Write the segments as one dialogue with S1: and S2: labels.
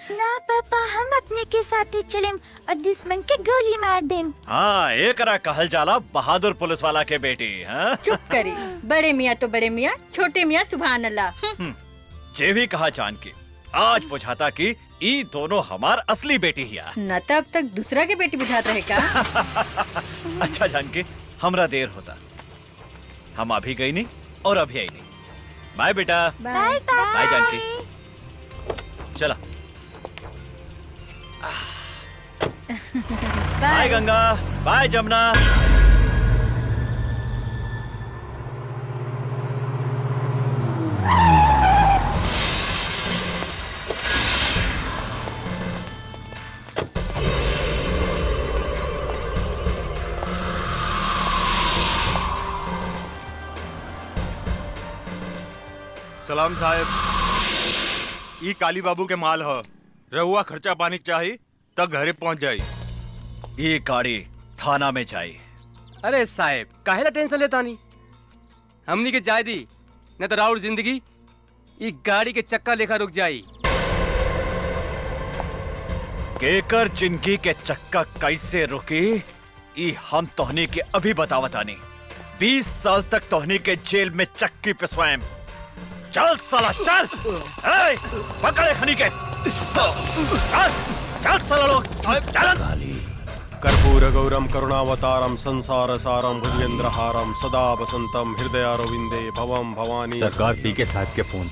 S1: ना पापा, हम अपने के साथ ही चलें और दुश्मन के गोली मार दें।
S2: हाँ, एक कहल जाला बहादुर पुलिस वाला के बेटी। हाँ?
S3: चुप करी। बड़े मियाँ तो बड़े मियाँ, छोटे मियाँ सुभान अल्लाह।
S2: जे भी कहा जान की आज बुझाता कि ई दोनों हमार असली बेटी हिया।
S3: न तब तक दूसरा के बेटी बुझात रहे का।
S2: अच्छा जान के हमरा देर होता, हम अभी गई नहीं और अभी आई नहीं। बाय बेटा।
S1: Bye
S2: bye Janki. चला। Bye Ganga, bye Jamuna.
S4: सलाम साहब, ई काली बाबू के माल ह। रहुआ खर्चा पानी चाहिए तब घरे पहुंच जाई।
S2: ये गाड़ी थाना में जाई।
S5: अरे साहब, काहेला टेंशन लेता नहीं, हमनी के जाय दी, न तो राउर जिंदगी ई गाड़ी के चक्का लेखा रुक जाई।
S2: केकर जिंदगी के चक्का कैसे रुकी ई हम तोहनी के अभी बतावतानी। 20 साल तक तोहनी के जेल में चक्की पिसवाएं। चल साला चल। ए, पकड़े खनी के। चल चल साला लोग चल।
S6: कर्पूर गौरम करुणावतारम संसार सारम भुजगेंद्रहारम सदा वसंतम हृदयारविंदे भवम भवानी।
S7: सरकार पी के साथ के फोन।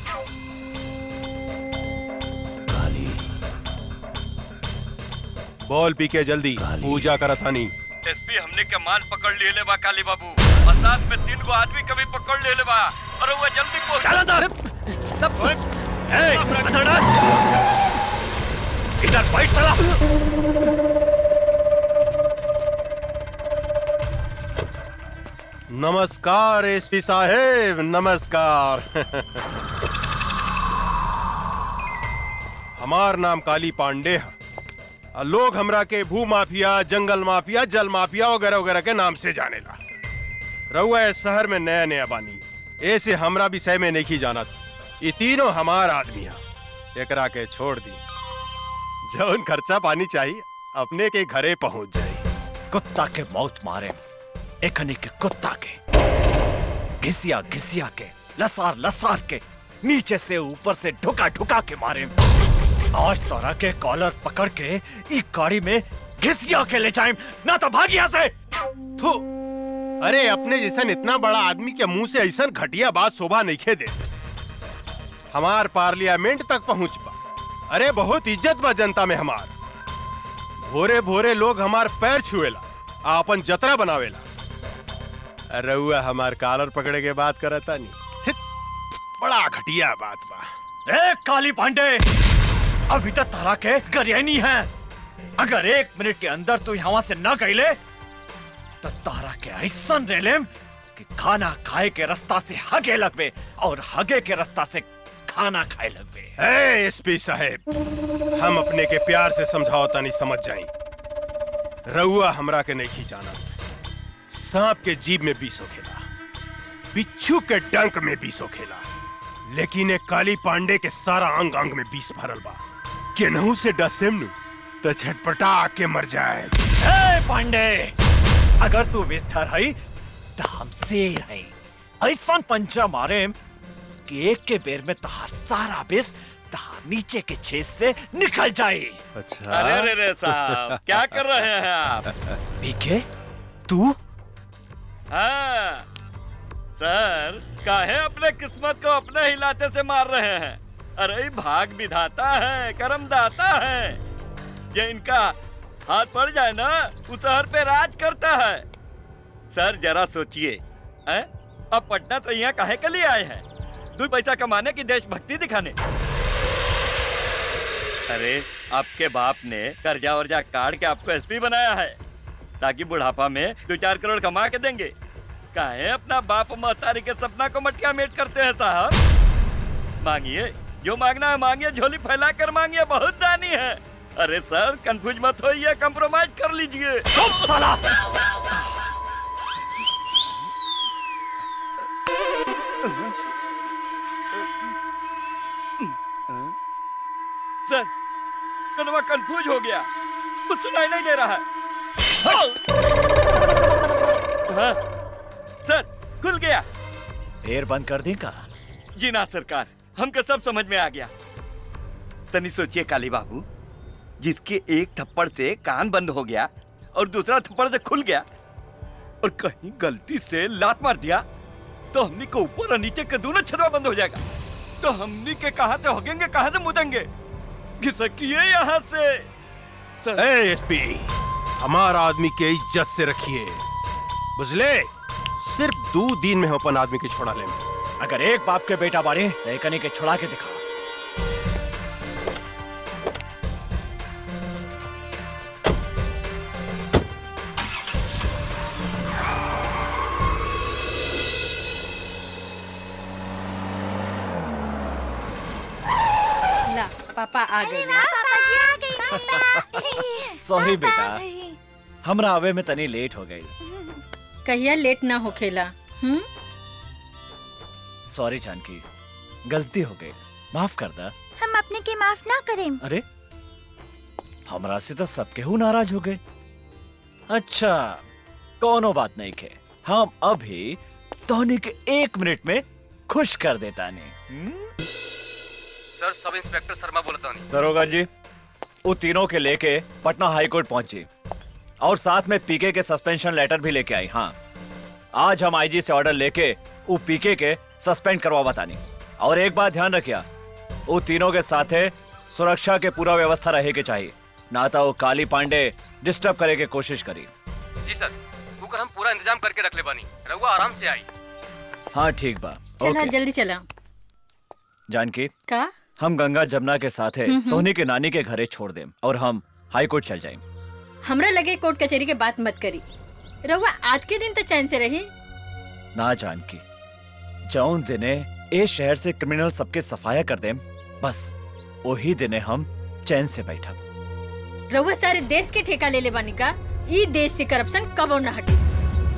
S6: बोल पी के जल्दी पूजा करतानी।
S4: एसपी हमने के माल पकड़ ले बा काली बाबू, और साथ में 3 गो आदमी कभी पकड़ ले बा, और वो जल्दी पहुंच।
S5: सब
S2: ए, अंदर डाल। इधर फाइट साला।
S6: नमस्कार एसपी साहेब, नमस्कार। हमार नाम काली पांडे है। लोग हमरा के भू माफिया, जंगल माफिया, जल माफिया वगैरह वगैरह के नाम से जानेला। रहुआ इस शहर में नया नया बानी, ऐसे हमरा विषय में नहीं जानत। ये तीनों हमार आदमी है। एकरा के छोड़ दी, जौन खर्चा पानी चाहिए अपने के घरे पहुंच जाए।
S2: कुत्ता के मौत मारे, एकनी के कुत्ता के घिसिया घिसिया के, लसार लसार के, नीचे से ऊपर से ढुका ढुका के मारे। आज तोरा के कॉलर पकड़ के ई गाड़ी में घिसिया के ले जाए, ना तो भाग यहाँ से।
S6: थू, अरे अपने जैसन इतना बड़ा आदमी के मुंह से ऐसा घटिया बात शोभा नहीं खे दे। हमार पार्लियामेंट तक पहुंच पा। अरे बहुत इज्जत बा जनता में हमार। भोरे भोरे लोग हमार पैर छुएला, आपन जतरा बनावेला। रउआ हमार कॉलर पकड़े के बात करता नहीं। बड़ा घटिया बात बा।
S2: ए काली पांडे, अभी तक तारा के गरियानी है। अगर 1 मिनट के अंदर तू यहाँ से न गईले तो तारा के ऐसा रेलेम कि खाना खाए के रास्ता से हगे लगवे और हगे के रास्ता से खाना खाए लगवे।
S6: एसपी साहेब, हम अपने के प्यार से समझाओ तानी समझ जाई। रउआ हमरा के नहीं जाना। सांप के जीभ में बीस होखेला, बिच्छू के डंक में बीस होखेला, लेकिन एक काली पांडे के सारा अंग अंग में बीस भरल बा। केनहू से डसेम नु तो छटपटा के मर जाए।
S2: पांडे, अगर तू विस्तर है तो हम शेर है। ऐसा पंचा मारे कि एक के बेर में तहार सारा विष तहार नीचे के छेद से निकल जाए।
S6: अच्छा,
S4: अरे रे साहब, क्या कर रहे हैं आप?
S2: पीके, तू?
S4: हाँ सर, काहे अपने किस्मत को अपने ही लाते से मार रहे हैं? अरे भाग विधाता है, कर्म दाता है। ये इनका हाथ पड़ जाए ना, उस शहर पे राज करता है। सर जरा सोचिए, अब पटना से यहाँ काहे के लिए आए हैं? 2 पैसा कमाने की देशभक्ति दिखाने? अरे आपके बाप ने कर्जा वर्जा काट के आपको एसपी बनाया है ताकि बुढ़ापा में 2-4 करोड़ कमा के देंगे। काहे अपना बाप महतारी के सपना को मटका मेट करते हैं साहब? मांगिए, जो मांगना है मांगिए, झोली फैला कर मांगिए, बहुत दानी है। अरे सर कंफ्यूज मत होइए, कंप्रोमाइज कर लीजिए।
S2: साला!
S4: सर कनवा कंफ्यूज हो गया, कुछ सुनाई नहीं दे रहा है। हाँ, सर खुल गया।
S2: फिर बंद कर दी का?
S4: जी ना सरकार, हमको सब समझ में आ गया। तनी सोचिए काली बाबू, जिसके एक थप्पड़ से कान बंद हो गया और दूसरा थप्पड़ से खुल गया और कहीं गलती से लात मार दिया तो हमनी को ऊपर और नीचे के दोनों छतवा बंद हो जाएगा। तो हमनी के कहां से होगेंगे, कहां से मुदेंगे? घिसकिए यहाँ से। सर
S6: एसपी, हमारा आदमी के इज्जत से रखिए, बुझले? सिर्फ 2 दिन में हम अपन आदमी के छोड़ा ले।
S2: अगर एक बाप के बेटा बाड़े तो एक के छुड़ा के दिखा।
S3: ला पापा आ गए।
S1: पापा जी आ गई।
S2: सॉरी बेटा, हमरा आवे में तनी लेट हो गई।
S3: कहिया लेट ना होखेला।
S2: सॉरी जानकी, गलती हो गई, माफ कर दा।
S1: हम अपने के माफ ना करें।
S2: अरे हमरा से तो सबके हु नाराज हो गए। अच्छा कोनो बात नहीं के, हम अभी तोहनी के 1 मिनट में खुश कर देता नहीं।
S5: सर सब इंस्पेक्टर शर्मा बोलता नहीं।
S2: दरोगा जी, वो तीनों के लेके पटना हाई कोर्ट पहुंची और साथ में पीके के सस्पेंशन लेटर भी लेके आई। हाँ, आज हम आईजी से ऑर्डर लेके वो पीके के सस्पेंड करवा बतानी। और एक बात ध्यान रखिया, वो तीनों के साथे सुरक्षा के पूरा व्यवस्था रहे के चाहिए, ना तो वो काली पांडे डिस्टर्ब करे के कोशिश करी।
S5: जी सर, कुकर हम पूरा इंतजाम करके रख ले बानी, रहुआ आराम से आई।
S2: हाँ ठीक बा।
S3: चला
S2: ओके।
S3: जल्दी चला।
S2: जानकी,
S3: का
S2: हम गंगा जमुना के साथे तोहनी के नानी के घरे छोड़ देम और हम हाई कोर्ट चल जाएं।
S3: हमरा लगे कोर्ट कचहरी के बात मत करी। रहुआ आज के दिन तो चैन से रही।
S2: ना जानकी, जौन दिने ए शहर से क्रिमिनल सबके सफाया कर देम, बस वही दिने हम चैन से बैठा।
S3: रहुआ सारे देश के ठेका ले ले बानी का? ई देश से करप्शन कबो न हटे।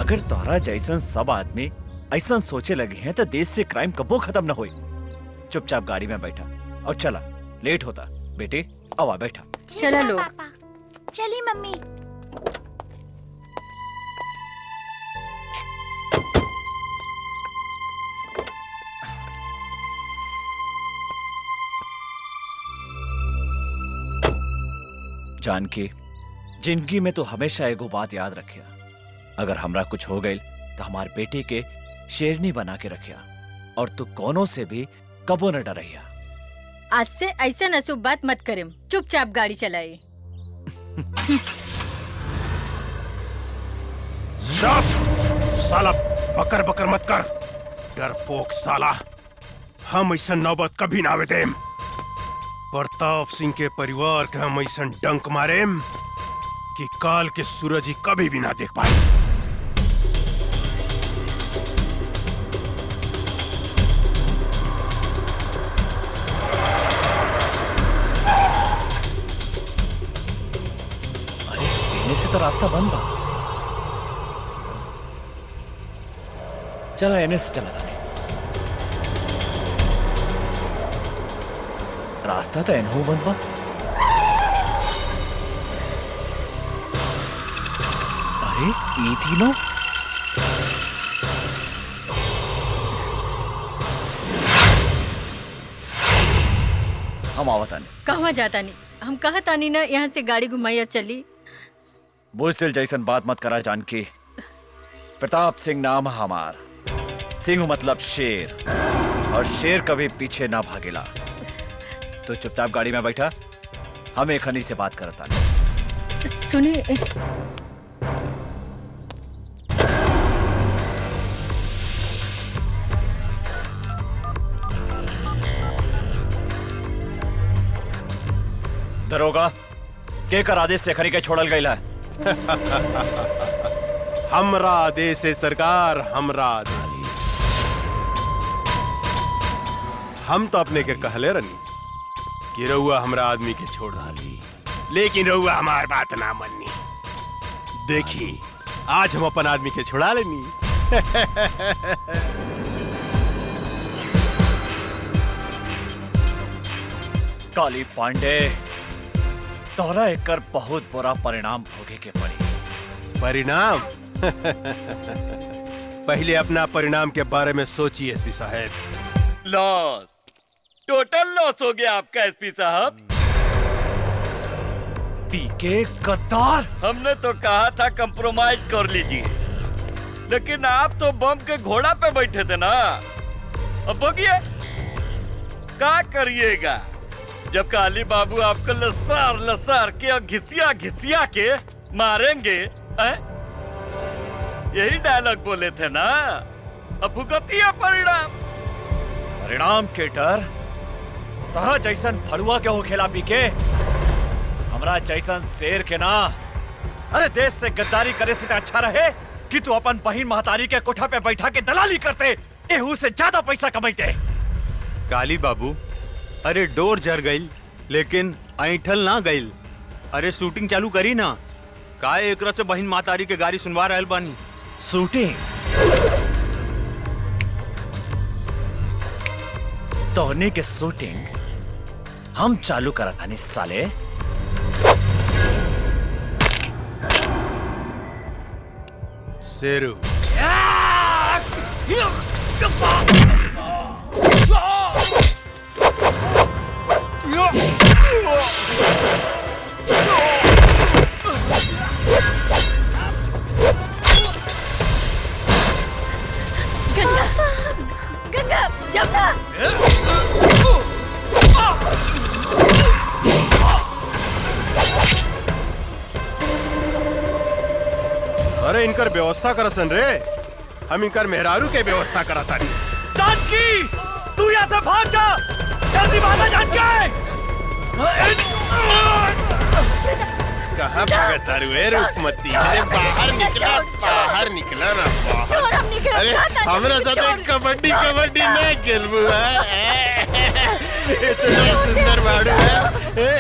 S2: अगर तोहरा जैसन सब आदमी ऐसा सोचे लगे हैं तो देश से क्राइम कबो खत्म न होई। चुपचाप गाड़ी में बैठा और चला, लेट होता। बेटे आवा बैठा।
S3: चला लो।
S1: पापा, चली मम्मी।
S2: जानकी, जिंदगी में तो हमेशा एगो बात याद रखिया, अगर हमरा कुछ हो गई तो हमार बेटी के शेरनी बना के रखिया और तू कोनो से भी कबो न डरैया।
S3: आज से ऐसा नसूब बात मत करें, चुपचाप गाड़ी चलाए।
S6: साला बकर बकर मत कर, डरपोक साला। हम ऐसा नौबत कभी ना आवे देम। प्रताप सिंह के परिवार के हम ऐसा डंक मारेम कि काल के सूरज ही कभी भी ना देख पाए।
S2: बंद बा। चला एने से चला तानी। रास्ता तो एनहू बंद बा। अरे ये तीनों हम आवतानी।
S3: कहवा जाता नहीं, हम कहा तानी ना यहाँ से गाड़ी घुमाई और चली।
S2: बुजदिल जैसन बात मत करा जानकी। प्रताप सिंह नाम हमार। सिंह मतलब शेर, और शेर कभी पीछे ना भागेला। तो चुपचाप गाड़ी में बैठा, हम एक हनी से बात करता।
S3: सुनिए,
S2: दरोगा के कर आदेश से खरी के छोड़ल गईला है।
S6: हमरा आदेश है सरकार, हमरा आदेश। हम तो अपने के कहले रनी कि रउआ हमरा आदमी के छोड़ डाली, लेकिन रउआ हमार बात ना मन्नी। देखी आज हम अपन आदमी के छुड़ा लेनी।
S2: काली पांडे, तोरा एकर बहुत बुरा परिणाम भोगे के पड़ी।
S6: परिणाम? पहले अपना परिणाम के बारे में सोचिए एसपी साहब।
S4: लॉस, टोटल लॉस हो गया आपका एसपी साहब।
S2: पीके गद्दार।
S4: हमने तो कहा था कंप्रोमाइज कर लीजिए, लेकिन आप तो बम के घोड़ा पे बैठे थे ना। अब बगिए क्या करिएगा जब काली बाबू आपको लसार लसार के और घिसिया घिसिया के मारेंगे। यही डायलॉग बोले थे ना। अब भुगतिया परिणाम।
S2: परिणाम के डर तोरा जैसन फड़ुआ के हो खेला पीके, हमरा जैसन शेर के ना। अरे देश से गद्दारी करे से अच्छा रहे कि तू अपन बहिन महतारी के कोठा पे बैठा के दलाली करते, एहू से ज्यादा पैसा कमाते।
S7: काली बाबू, अरे डोर जर गईल लेकिन ऐठल ना गईल। अरे शूटिंग चालू करी ना। का एकरा से बहिन मातारी के गाड़ी सुनवा रहल बानी।
S2: शूटिंग? तोहनी के शूटिंग हम चालू करत हनी साले।
S6: शेरू,
S1: गंगा, जमुना।
S6: अरे इनकर व्यवस्था करसन रे। हम इनकर मेहरारू के व्यवस्था करता नहीं।
S2: जानकी, तू यहाँ से भाग जा। जल्दी भागा जानकी।
S6: कहाँ भागत तारू ए रूपमती? अरे बाहर निकला, बाहर निकला ना बाहर। अरे हमरा साथ कबड्डी कबड्डी ना खेलबू है। इतना सुंदर बाड़ू है।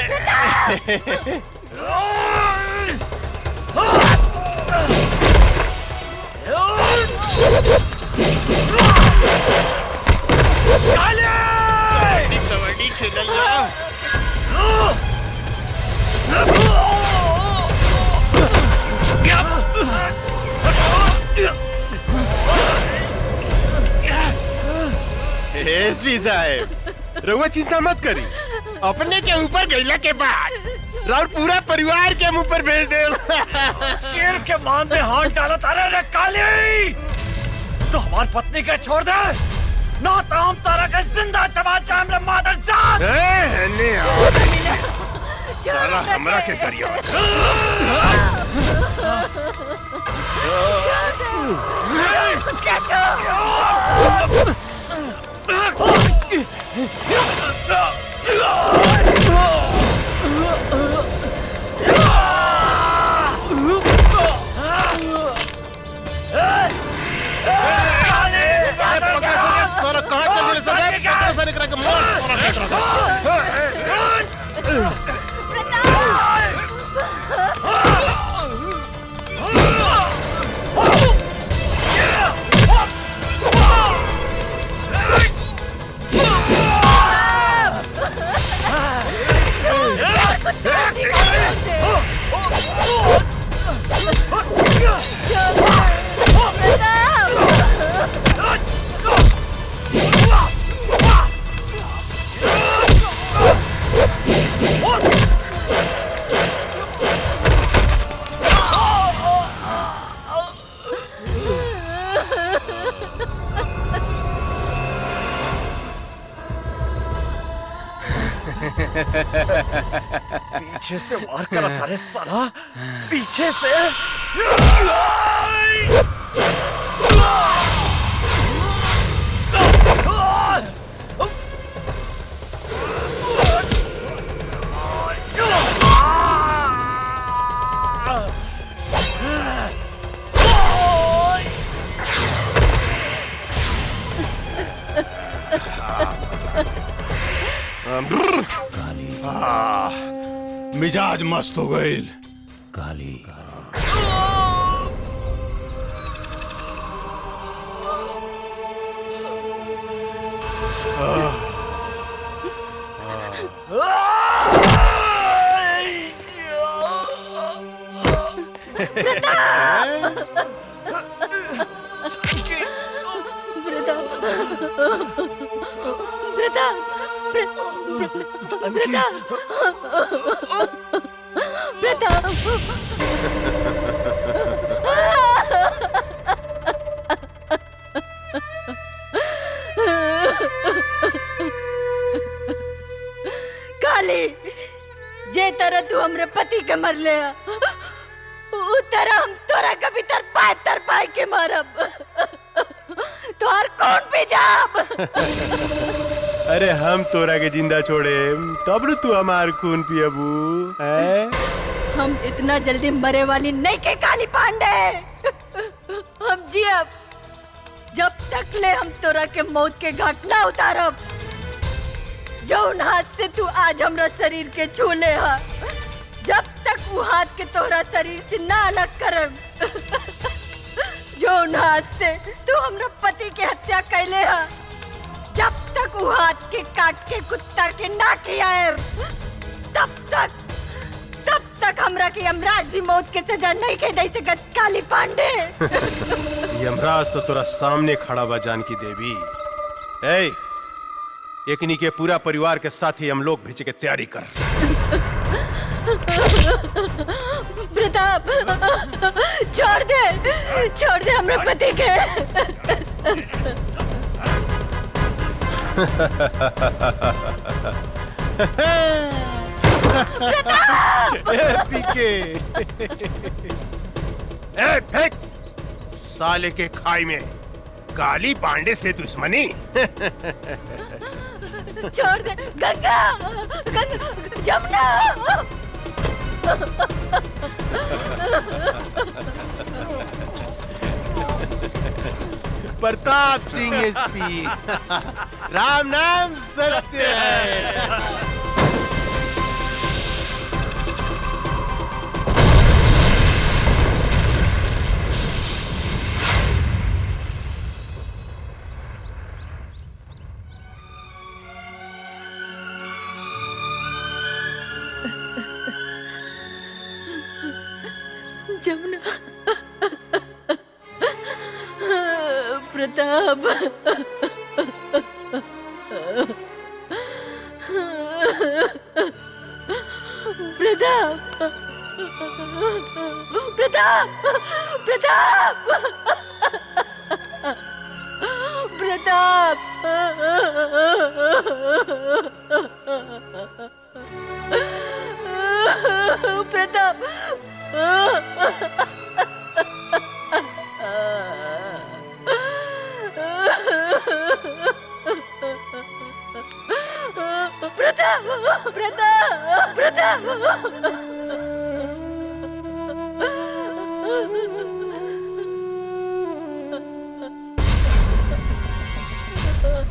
S6: कबड्डी खेलल जाओ। एसपी साहब, रउआ चिंता मत करी। अपने के ऊपर गईला के बाद राउर पूरा परिवार के मुंह पर भेज दे।
S2: शेर के मान में हाथ डाला तारे रे काली। तो हमारी पत्नी के छोड़ दे, ना तो हम तारा के जिंदा चबा जाम रे मादर जात।
S6: साला हमरा के करियो।
S2: पीछे से वार करा तारे साला, पीछे से।
S6: मिजाज मस्त हो गई।
S8: काली
S3: काली, जे तरह तू हमरे पति के मर ले, उ तरह हम तोरा कभी तर पाए के मारब। तोहर कौन भी जाब।
S6: अरे हम तोरा के जिंदा छोड़े तब न तू हमार खून पियबू है?
S3: हम इतना जल्दी मरे वाली नहीं के काली पांडे। हम जियब जब तक ले हम तोरा के मौत के घाट ना उतारब। जौन हाथ से तू आज हमरा शरीर के छू ले हा, जब तक वो हाथ के तोरा शरीर से ना अलग करब। जौन हाथ से तू हमरा पति के हत्या कैले हा, जब तक वो हाथ के काट के कुत्ता के ना खियाएब, तब तक हमरा के यमराज भी मौत के सजा नहीं के दे सकत काली पांडे।
S6: यमराज तो तोरा सामने खड़ा बा जानकी देवी। ए, एकनी के पूरा परिवार के साथ ही हम लोग भेजे के तैयारी कर।
S3: प्रताप, छोड़ दे हमरे पति के।
S6: पीके ए फेंक साले के खाई में काली पांडे से दुश्मनी।
S3: छोड़ दे गंगा, जमुना।
S6: प्रताप सिंह एसपी, राम नाम सत्य है।
S3: जमुना, प्रताप, प्रताप।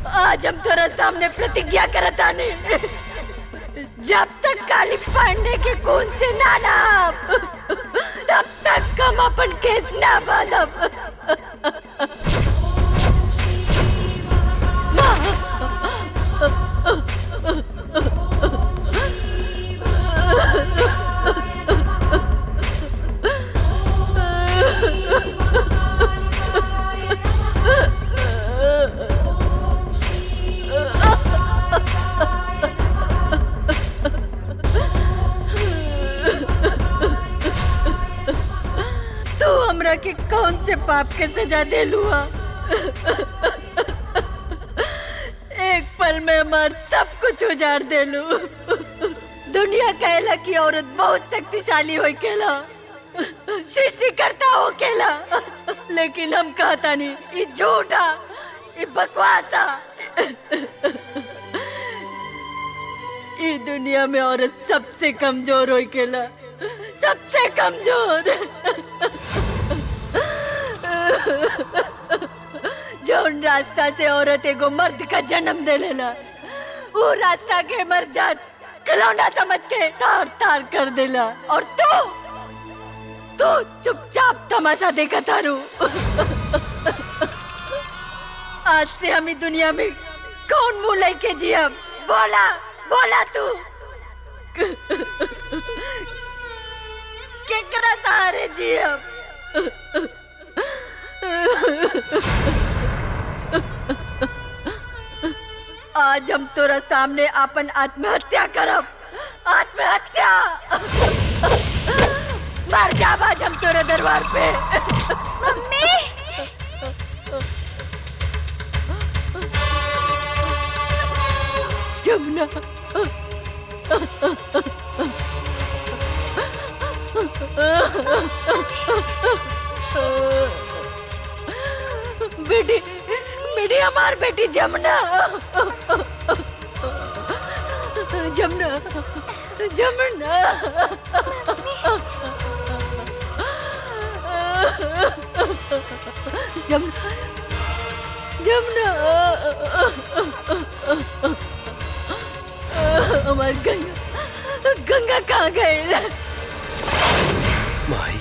S3: आज हम तोरा सामने प्रतिज्ञा करता नहीं, जब तक काली पांडे के खून से ना नाप, तब तक हम अपन केस ना बांधब। तू हमरा के कौन से पाप के सजा दे लुआ? एक पल में मर्द सब कुछ उजाड़ देलू। दुनिया कहला कि औरत बहुत शक्तिशाली हो केला, सृष्टि करता हो केला, लेकिन हम कहता नहीं, ये झूठा, ये बकवासा। ये दुनिया में औरत सबसे कमजोर हो केला, सबसे कमजोर। जौन रास्ता से औरत एगो मर्द का जन्म दे लेला, वो रास्ता के मर जात खिलौना समझ के तार तार कर देला, और तू चुपचाप तमाशा देखा तारू। आज से हम इस दुनिया में कौन मुंह लेके जियब? बोला बोला तू। केकरा सहारे जियब? आज हम तोरा सामने अपन आत्महत्या करब। आत्महत्या मर जाब आज हम तोरे दरबार पे।
S1: मम्मी
S3: जमुना बेटी बेटी हमार बेटी जमुना जमुना जमुना जमुना जमुना हमार गंगा गंगा कहाँ गए?
S8: माई,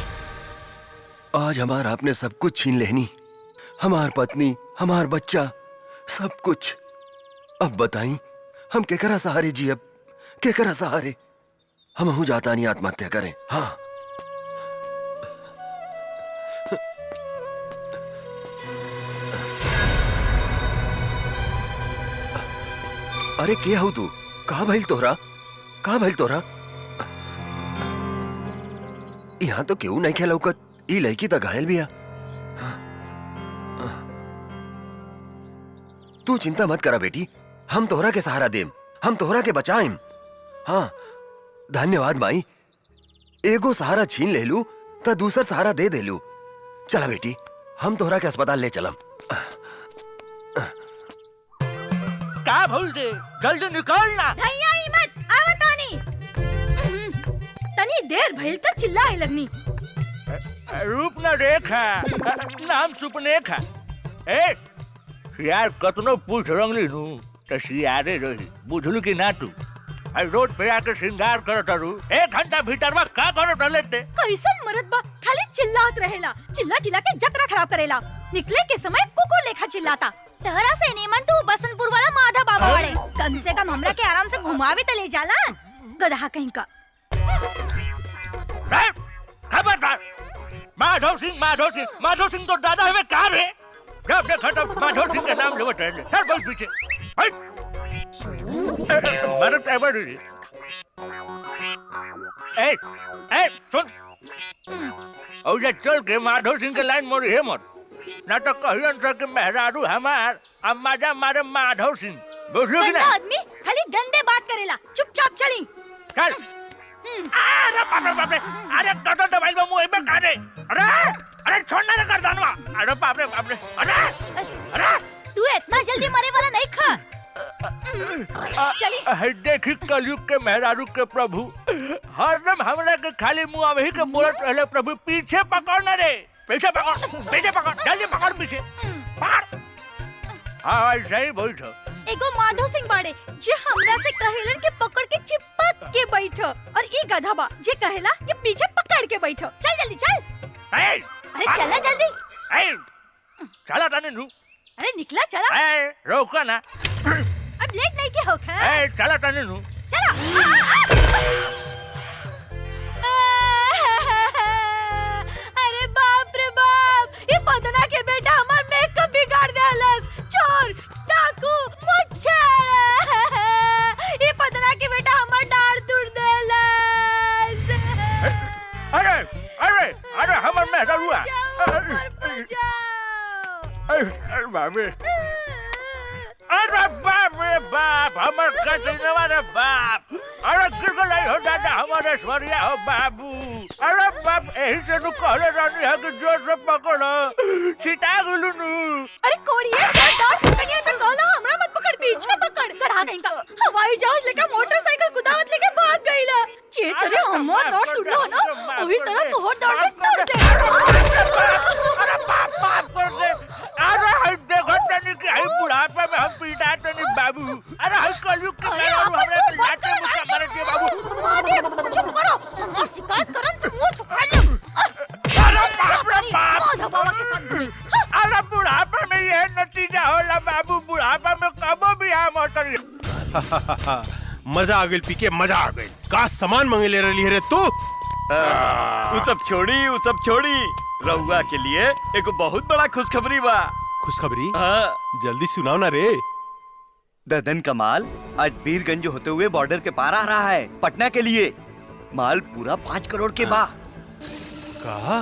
S8: आज हमार आपने सब कुछ छीन लेनी, हमार पत्नी, हमार बच्चा, सब कुछ। अब बताई हम केकरा सहारे जियब? केकरा सहारे? हम हूँ जाता नहीं आत्महत्या करें। हाँ अरे क्या हूँ तू? कहा भइल तोहरा? कहा भइल तोहरा? यहाँ तो क्यों नहीं खेला उकत? ई लड़की तो घायल भी है। तू चिंता मत करा बेटी, हम तोहरा के सहारा देम, हम तोहरा के बचाएम। हाँ धन्यवाद माई, एगो सहारा छीन ले लू तो दूसरा सहारा दे दे लू। चला बेटी, हम तोहरा के अस्पताल ले चलम।
S9: का भूल दे, जल्दी निकलना।
S1: धैया ही मत, आवत आनी। तनी देर भइल त चिल्लाए लगनी।
S9: रूप न रेखा, नाम सुपनेखा। ए यार कतनो पूछ रंगली नू तो सियारे रही, बुझलू कि ना तू? रोड पे आके श्रृंगार करत रू, 1 घंटा भीतर में का करत लेते?
S1: कैसन मरद बा, खाली चिल्लात रहेला, चिल्ला चिल्ला के जतरा खराब करेला। निकले के समय कुको लेखा चिल्लाता। तहरा से नीमन तू बसंतपुर वाला माधा बाबा वाले, कम से कम हमरा के आराम से घुमावे त ले जाला। गधा कहीं का।
S9: खबरदार, माधव सिंह तो दादा हमें कहा रे? जब देखा तब माधव सिंह के नाम लेवत रहे। चल बस पीछे। मरद एवर ए सुन, और ये चल के माधव सिंह के लाइन मोड़ी है मत, ना तो कहियन सर के मेहरारू हमार अम्माजा मारे माधव सिंह। बुझलू कि
S1: गंदा
S9: ना?
S1: आदमी खाली गंदे बात करेला, चुपचाप चली।
S9: चल। अरे बाप रे, अरे कटो दबाई में मुंह में काटे। अरे छोड़ना रे गर्दनवा। अरे बाप रे, अरे
S1: तू इतना जल्दी मरे वाला नहीं खा। चली।
S9: देखी कलयुग के मेहरारू के प्रभु, हरदम हमरा के खाली मुंह वही के बोलत रहले प्रभु, पीछे पकड़ ना रे, पीछे पकड़, जल्दी पकड़ पीछे पकड़। हाँ सही बोल छो।
S1: एगो माधव सिंह बाड़े जे हमरा से कहेलन के पकड़ के चिपक के बैठो, और ई गधा बा जे कहेला कि पीछे पकड़ के बैठो। चल जल्दी चल। अरे चला जल्दी।
S9: चला तने नू।
S1: अरे निकला चला।
S9: रोका ना।
S1: अब लेट नहीं के होखा।
S9: चला तने नू।
S1: चला। अरे बाप रे बाप, ये पतना के बेटा हमार मेकअप बिगाड़ देलस। चोर, डाकू, मच्छर, ये पतना के बेटा हमार डाढ़ तोड़ देलस।
S9: अरे हमार मेहरारू हुआ। अरे बाप रे, अरे बाप रे बाप, हमर कचनवा रे बाप, अरे गिर गई हो दादा हमारे स्वरिया हो बाबू। अरे बाप, यही से नु कहले रहनी है कि जोर से पकड़ो, सीता गुलू नु।
S1: अरे कोड़िए पकड़िए तो कहला, हमरा मत पकड़, पीछे पकड़। गधा नहीं का हवाई जहाज लेके मोटरसाइकिल कुदावत लेके भाग गईला। चेतरे हमर दौड़ तुड़लो ना, वही तरह तोहर दौड़ में तुड़ दे।
S9: अरे बाप बाप कर दे। अरे हई देखो तनी कि हई बुढ़ापे में हम पीटा तनी बाबू। अरे हई कलयुग के मेहरारू हमरे के लाते मुका मारे दिए बाबू।
S1: मादे चुप करो, हमर शिकायत करन तो मुंह छुपा ले।
S9: अरे बाप रे बाप,
S1: माधव बाबा के साथ घुरी।
S9: अरे बुढ़ापे में ये नतीजा होला बाबू, बुढ़ापे में कबो भी हम होतरी।
S6: मजा आ गई पीके, मजा आ गई। का सामान मंगे ले रही रे तू?
S4: वो सब छोड़ी रउआ के लिए एक बहुत बड़ा खुशखबरी बा।
S6: खुशखबरी?
S4: हाँ,
S6: जल्दी सुनाओ ना रे।
S4: ददन का माल आज बीरगंज होते हुए बॉर्डर के पार आ रहा है पटना के लिए। माल पूरा 5 करोड़ के बा।
S6: कहा?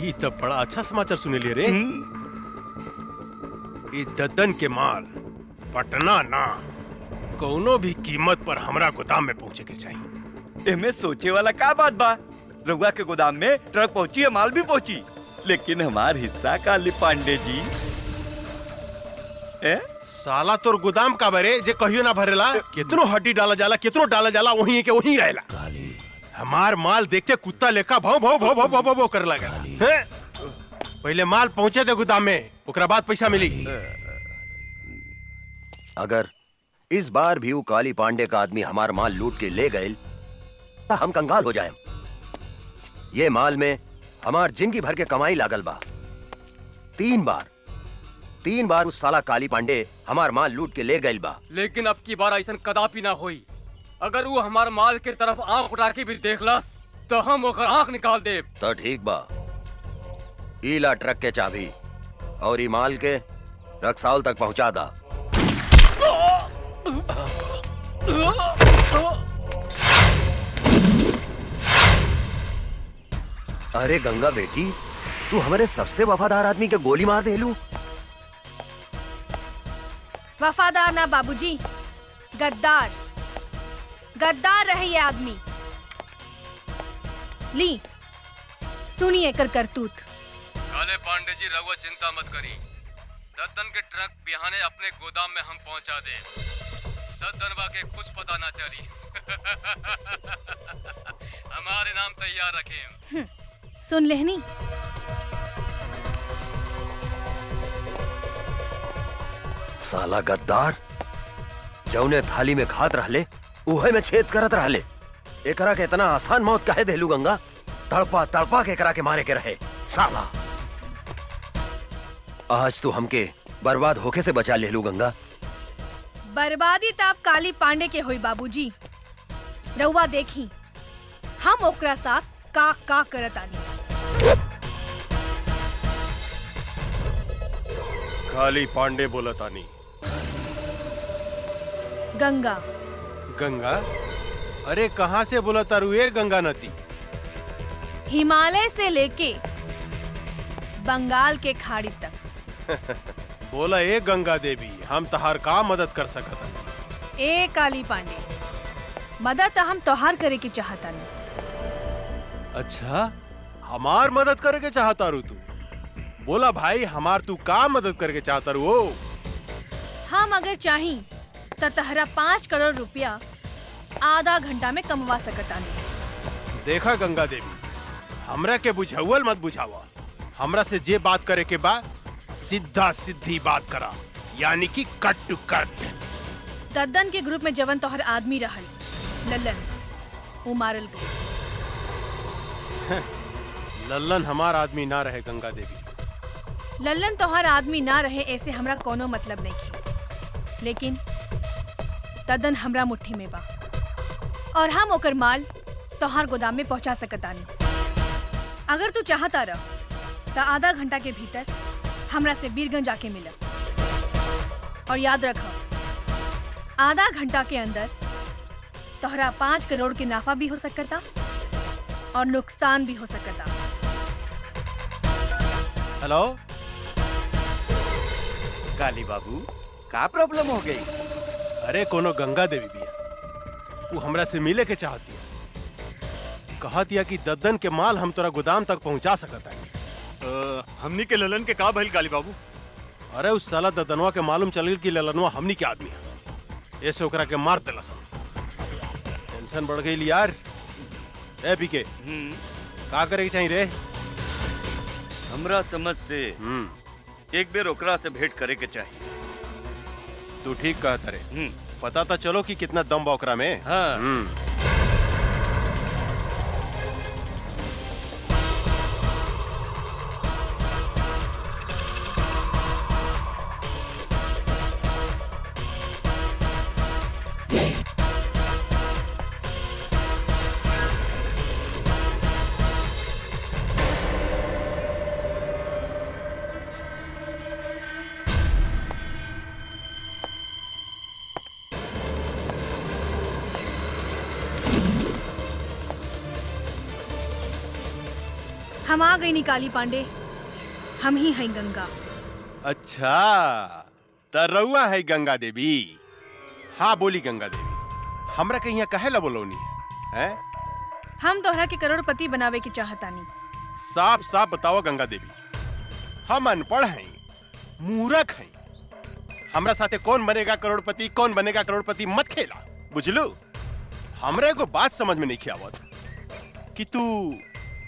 S6: ये तो बड़ा अच्छा समाचार सुने ले रे। ये ददन के माल पटना ना, कोनो भी कीमत पर हमरा गोदाम में पहुंचे के चाहिए।
S4: एमे सोचे वाला का बात बा। रउआ के गोदाम में ट्रक पहुंची है, माल भी पहुंची, लेकिन हमार हिस्सा काली पांडे जी।
S6: साला तोर गोदाम का बरे जे कहियो ना भरेला। कितनो हड्डी डाला जाला, कितनो डाला जाला, वहीं के वहीं रहेला। हमार माल देख के कुत्ता लेखा भौ भौ भौ भौ भौ भौ, भौ कर लगा। पहले माल पहुंचे दे गोदाम में, ओकरा बाद पैसा मिली।
S8: अगर इस बार भी वो काली पांडे का आदमी हमार माल लूट के ले गए तो हम कंगाल हो जाएं। ये माल में हमार जिंदगी भर के कमाई लागल बा। 3 बार उस साला काली पांडे हमार माल लूट के ले गए बा।
S5: लेकिन अब की बार ऐसा कदापि ना होई। अगर वो हमार माल के तरफ आंख उठा के भी देखलस तो हम ओकर आंख निकाल दे।
S8: तो ठीक बा, ईला ट्रक के चाबी और ई माल के रक्सौल तक पहुंचा दा। अरे गंगा बेटी, तू हमारे सबसे वफादार आदमी के गोली मार देलू।
S1: वफादार ना बाबूजी, गद्दार गद्दार रहे ये आदमी। ली सुनिए कर करतूत।
S5: काले पांडे जी, रघुआ चिंता मत करी। दद्दन के ट्रक बिहाने अपने गोदाम में हम पहुंचा दे। दद्दनवा के कुछ पता ना चली। हमारे नाम तैयार रखें।
S1: सुन लेहनी,
S8: साला गद्दार, जौने थाली में खात रहले उहे में छेद करत रहले। एकरा के इतना आसान मौत काहे देलू गंगा? तड़पा तड़पा के एकरा के मारे के रहे साला। आज तू हमके बर्बाद होके से बचा ले लू गंगा।
S1: बर्बादी तो आप काली पांडे के होई बाबूजी। रउआ देखी हम ओकरा साथ का करत आनी।
S6: काली पांडे बोलतानी।
S1: गंगा
S6: गंगा? अरे कहाँ से बोलतारू ये गंगा नदी?
S1: हिमालय से लेके बंगाल के खाड़ी तक।
S6: बोला ए गंगा देवी, हम तहार का मदद कर सकत हनी?
S1: ए काली पांडे, मदद तो हम तोहार करे के चाहता नहीं।
S6: अच्छा, हमार मदद करे के चाहता रू तू? बोला भाई, हमार तू का मदद करके चाहता रू?
S1: हम अगर चाही तो तहरा 5 करोड़ रुपया आधा घंटा में कमवा सकता नहीं।
S6: देखा गंगा देवी, हमरा के बुझावल मत बुझावा। हमरा से जे बात करे के बा सीधा सीधी बात करा, यानी कि कट टू कट।
S1: दद्दन के ग्रुप में जवन तोहर आदमी रहल लल्लन, वो मारल गई।
S6: लल्लन हमार आदमी ना रहे गंगा देवी।
S1: लल्लन तोहर आदमी ना रहे ऐसे हमरा कोनो मतलब नहीं की, लेकिन दद्दन हमरा मुट्ठी में बा और हम ओकर माल तोहर गोदाम में पहुंचा सकतानी। अगर तू चाहता रह तो आधा घंटा के भीतर हमरा से बीरगंज आके मिल। और याद रख, आधा घंटा के अंदर तोहरा 5 करोड़ के नाफा भी हो सकता और नुकसान भी हो सकता।
S6: हेलो
S4: काली बाबू का प्रॉब्लम हो गई?
S6: अरे कोनो गंगा देवी बिया, वो हमरा से मिले के चाहती है। कहतिया कि दद्दन के माल हम तोरा गोदाम तक पहुंचा सकता है।
S7: हमनी के ललन के का भइल काली बाबू?
S6: अरे उस साला ददनवा के मालूम चल गई कि ललनवा हमनी के आदमी है, ऐसे ओकरा के मार देला सब। टेंशन बढ़ गई यार। ए पीके, का करे के चाहिए रे?
S4: हमरा समझ से एक बेर ओकरा से भेंट करे के चाहिए।
S6: तू ठीक कहता रे। पता तो चलो कि कितना दम बा ओकरा में।
S4: हाँ।
S1: हम आ गई निकाली पांडे, हम ही हैं गंगा।
S6: अच्छा, तरौआ है गंगा देवी। हाँ बोली गंगा देवी, हमरा के यहाँ कहे ला बोलौनी है?
S1: हम तोहरा के करोड़पति बनावे की चाहतानी।
S6: साफ साफ बताओ गंगा देवी, हम अनपढ़ हैं, मूर्ख हैं। हमरा साथे कौन बनेगा करोड़पति, कौन बनेगा करोड़पति मत खेला, बुझलू? हमरा एगो बात समझ में नहीं आवत कि तू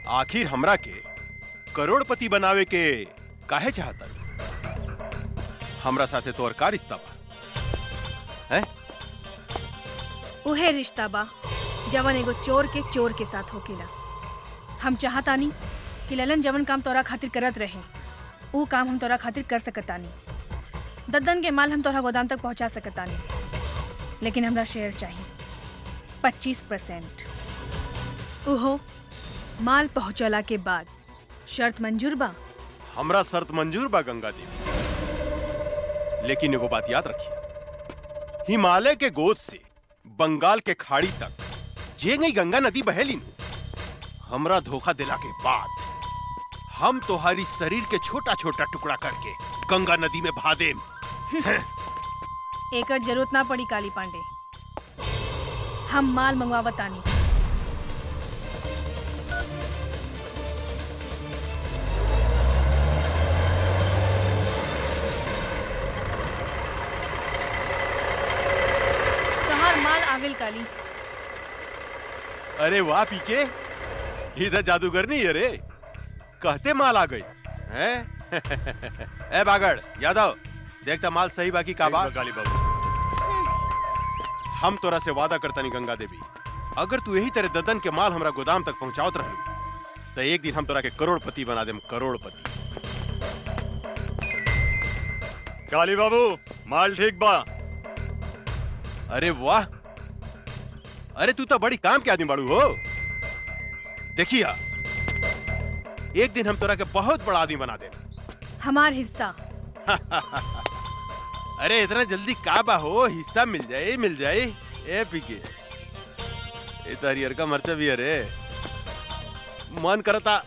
S6: आखिर हमरा के करोड़पति बनावे के काहे चाहता? हमरा साथे तोर का रिश्ता बा? हैं?
S1: उहे रिश्ता बा जवन एगो चोर के साथ होकेला। हम चाहतानी कि ललन जवन काम तोरा खातिर करत रहे, वो काम हम तोरा खातिर कर सकतानी। दद्दन के माल हम तोरा गोदाम तक पहुंचा सकतानी, लेकिन हमरा शेयर चाहिए 25%। उहो माल पहुंचला के बाद। शर्त मंजूर बा?
S6: हमरा शर्त मंजूर बा गंगा देवी, लेकिन एगो बात याद रखिए, हिमालय के गोद से बंगाल के खाड़ी तक जे गई गंगा नदी बहेली नु, हमरा धोखा दिला के बाद हम तोहारी शरीर के छोटा छोटा टुकड़ा करके गंगा नदी में बहा देम।
S1: एकर जरूरत ना पड़ी काली पांडे, हम माल मंगवावतानी। आविल काली।
S6: अरे वाह पीके, इधर जादूगर नहीं है रे, कहते माल आ गई हैं? ए बागड़ यादव, देखता माल सही बाकी का बा?
S7: काली बाबू,
S6: हम तोरा से वादा करता नहीं गंगा देवी, अगर तू यही तरह ददन के माल हमरा गोदाम तक पहुंचावत रहलू तो एक दिन हम तोरा के करोड़पति बना देम, करोड़पति।
S7: काली बाबू माल ठीक बा?
S6: अरे वाह, अरे तू तो बड़ी काम के आदमी बाड़ू हो। देखिया, एक दिन हम तोरा के बहुत बड़ा आदमी बना दे।
S1: हमार हिस्सा।
S6: अरे इतना जल्दी का बा हो, हिस्सा मिल जाए मिल जाए। ए पीके, ए तो हरियर का मर्चा भी है रे, मन करता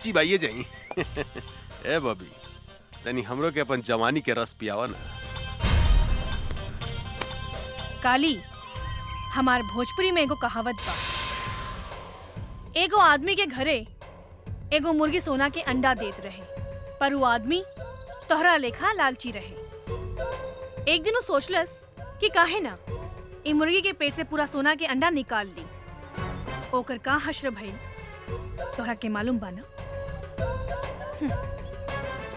S6: चिबाइए जाई। ए बबी, तनी हमरो के अपन जवानी के रस पियावा ना।
S1: काली, हमार भोजपुरी में एगो कहावत बा, एगो आदमी के घरे एगो मुर्गी सोना के अंडा देत रहे, पर वो आदमी तोहरा लेखा लालची रहे। एक दिन वो सोचलस कि काहे ना ई मुर्गी के पेट से पूरा सोना के अंडा निकाल ली। ओकर का हश्र भइल तोहरा के मालूम बा ना?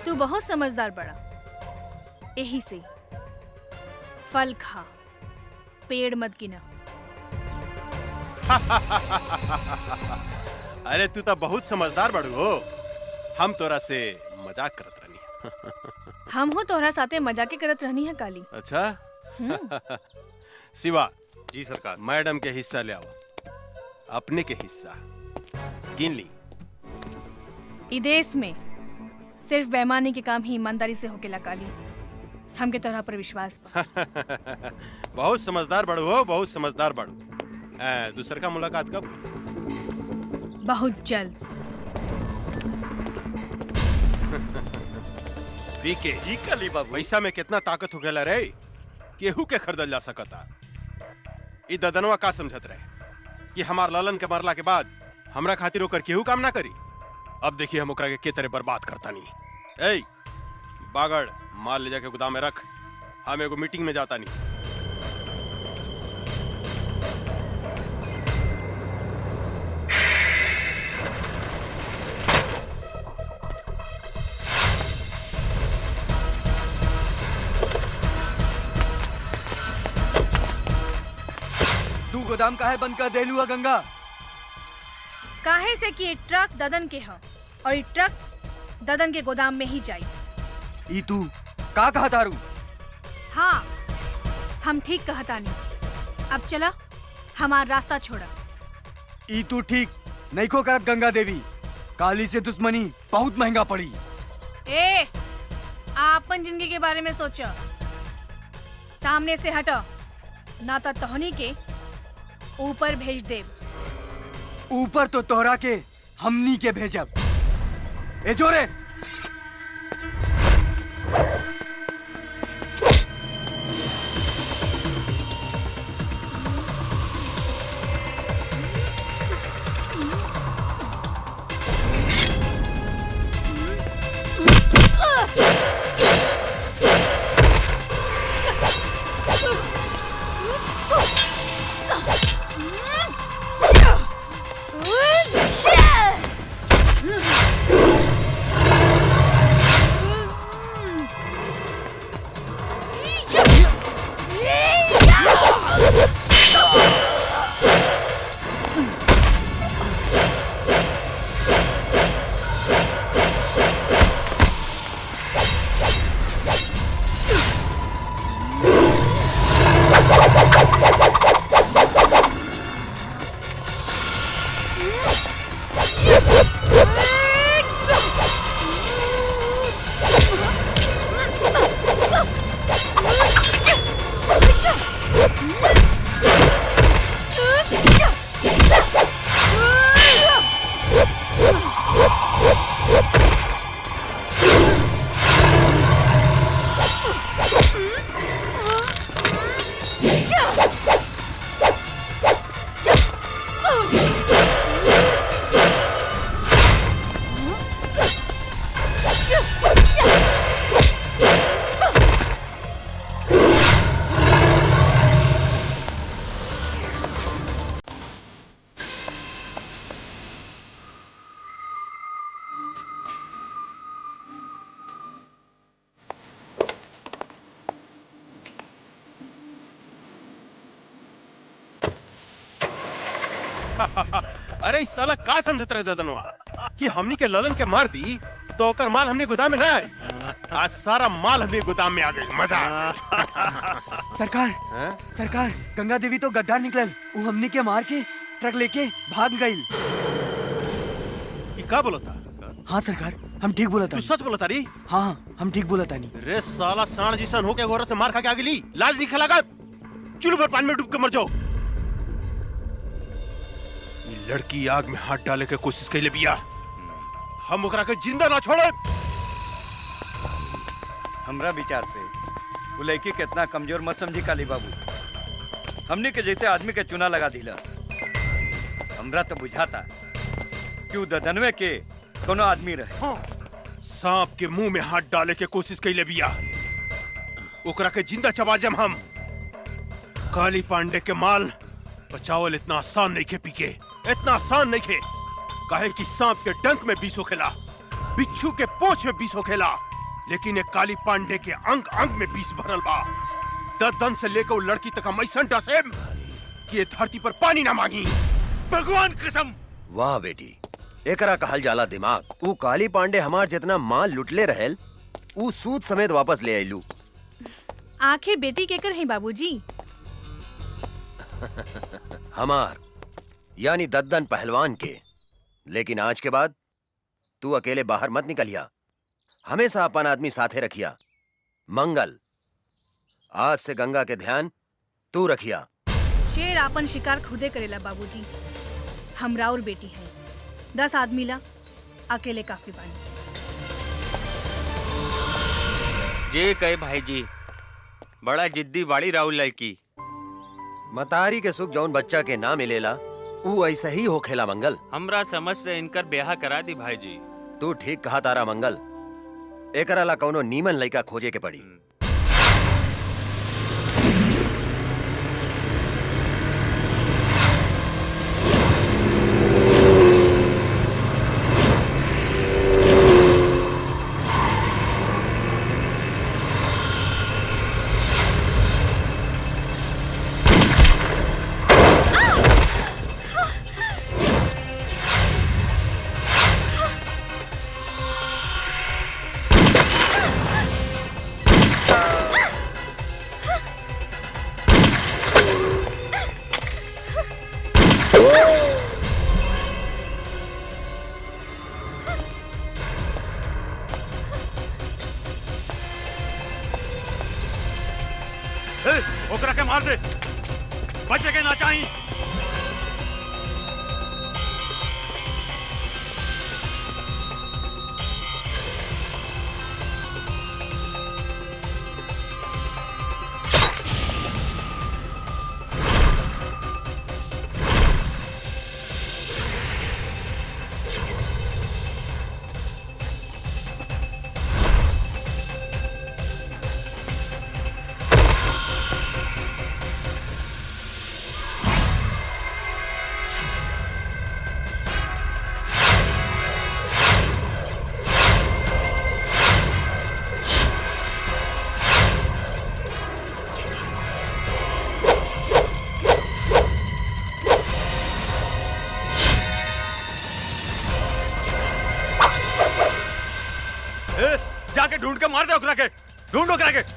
S1: तू बहुत समझदार बड़ा, यही से फल खा, पेड़ मत गिना।
S6: अरे तू तो बहुत समझदार बड़ू हो, हम तोरा से मजाक करत रहनी।
S1: हम हो तोहरा साथे मजाके करत रहनी है काली।
S6: अच्छा। शिवा
S7: जी सरकार।
S6: मैडम के हिस्सा ले आओ, अपने के हिस्सा गिन ली।
S1: ई देश में सिर्फ बेईमानी के काम ही ईमानदारी से होकेला काली, हमके तोहरा पर विश्वास बा।
S6: बहुत समझदार बड़ू हो, बहुत समझदार बड़ू। दूसर का मुलाकात कब?
S1: बहुत जल्द।
S6: पी के
S4: जी काली बाबू।
S6: पैसा में कितना ताकत हो गया रे, केहू के खरीदल जा सकता। ई ददनवा का समझत रहे कि हमार ललन के मरला के बाद हमरा खातिर ओकर केहू काम ना करी। अब देखिए हम ओकरा के तरह बर्बाद करता नहीं। ए बागड़, माल ले जाके गोदाम में रख, हम एगो मीटिंग में जाता नहीं।
S5: तू गोदाम काहे बंद कर देलू है गंगा?
S1: काहे से कि ये ट्रक ददन के ह और ये ट्रक ददन के गोदाम में ही जाई।
S5: ई तू का कहा तारू?
S1: हाँ, हम ठीक कहतानी। अब चला, हमार रास्ता छोड़ा।
S5: ई तू ठीक नहीं को करत गंगा देवी। काली से दुश्मनी बहुत महंगा पड़ी।
S1: ए, आपन जिंदगी के बारे में सोचो। सामने से हटो, ना तो तोहनी के ऊपर भेज दे।
S5: ऊपर तो तोहरा के हमनी के भेजब। ए जोरे
S6: अरे इस साला का समझत रहे ददनवा कि हमनी के ललन के मार दी तो ओकर माल हमने गोदाम में ना आई। आज सारा माल हमने गोदाम में आ गई। मजा
S5: सरकार
S6: हैं?
S5: सरकार गंगा देवी तो गद्दार निकलल। वो हमनी के मार के ट्रक लेके भाग गई।
S6: ई का बोलता?
S5: हाँ सरकार, हम ठीक बोला
S6: तू
S5: था।
S6: सच बोलता री?
S5: हाँ हम ठीक बोला तानी।
S6: रे साला सांड जिसन होके गोरा से मार खा के आ गेली, लाज नहीं खलागा। चुल्लू भर पानी में डूब के मर जाओ। ये लड़की आग में हाथ डाले के कोशिश कैले बिया, हम ओकरा के जिंदा ना छोड़े।
S4: हमरा विचार से वो लड़की कितना कमजोर मत समझी काली बाबू। हमने के जैसे आदमी के चुना लगा दिला। हमरा तो बुझाता कि वो ददनवे के कोनो आदमी रहे।
S6: सांप के मुंह में हाथ डाले के कोशिश कैले बिया, ओकरा के जिंदा चबा जम हम। काली पांडे के माल बचावल इतना आसान नहीं खे पीके, इतना आसान नहीं खे। काहे कि सांप के डंक में विष होखेला, बिच्छू के पोंछ में विष होखेला, लेकिन ये काली पांडे के अंग अंग में विष भरल बा। ददन से लेकर वो लड़की तक हम ऐसा डसेम कि ये धरती पर पानी ना मांगी। भगवान कसम।
S8: वाह बेटी, एकरा कहल जाला दिमाग। ऊ काली पांडे हमार जितना माल लुटले रहेल, ऊ सूद समेत वापस ले आइलू।
S1: आखिर बेटी केकर है बाबूजी?
S8: हमार यानी दद्दन पहलवान के। लेकिन आज के बाद तू अकेले बाहर मत निकलिया, हमेशा अपन आदमी साथे रखिया। मंगल, आज से गंगा के ध्यान तू रखिया।
S1: शेर आपन शिकार खुदे करेला बाबूजी। हमरा और बेटी है, 10 आदमी ला अकेले काफी बानी।
S7: जे कहे भाई जी, बड़ा जिद्दी बाड़ी राहुल लड़की।
S8: मतारी के सुख जौन बच्चा के ना मिलेला ऊ ऐसा ही हो खेला मंगल।
S7: हमरा समझ से इनकर ब्याह करा दी भाई जी।
S8: तू ठीक कहा तारा मंगल, एकरा ला कौनो नीमन लइका खोजे के पड़ी।
S7: ओकरा के मार दे, बचे के ना चाहिए। जाके ढूंढ के मार दे ओकरा के, ढूंढ ओकरा के।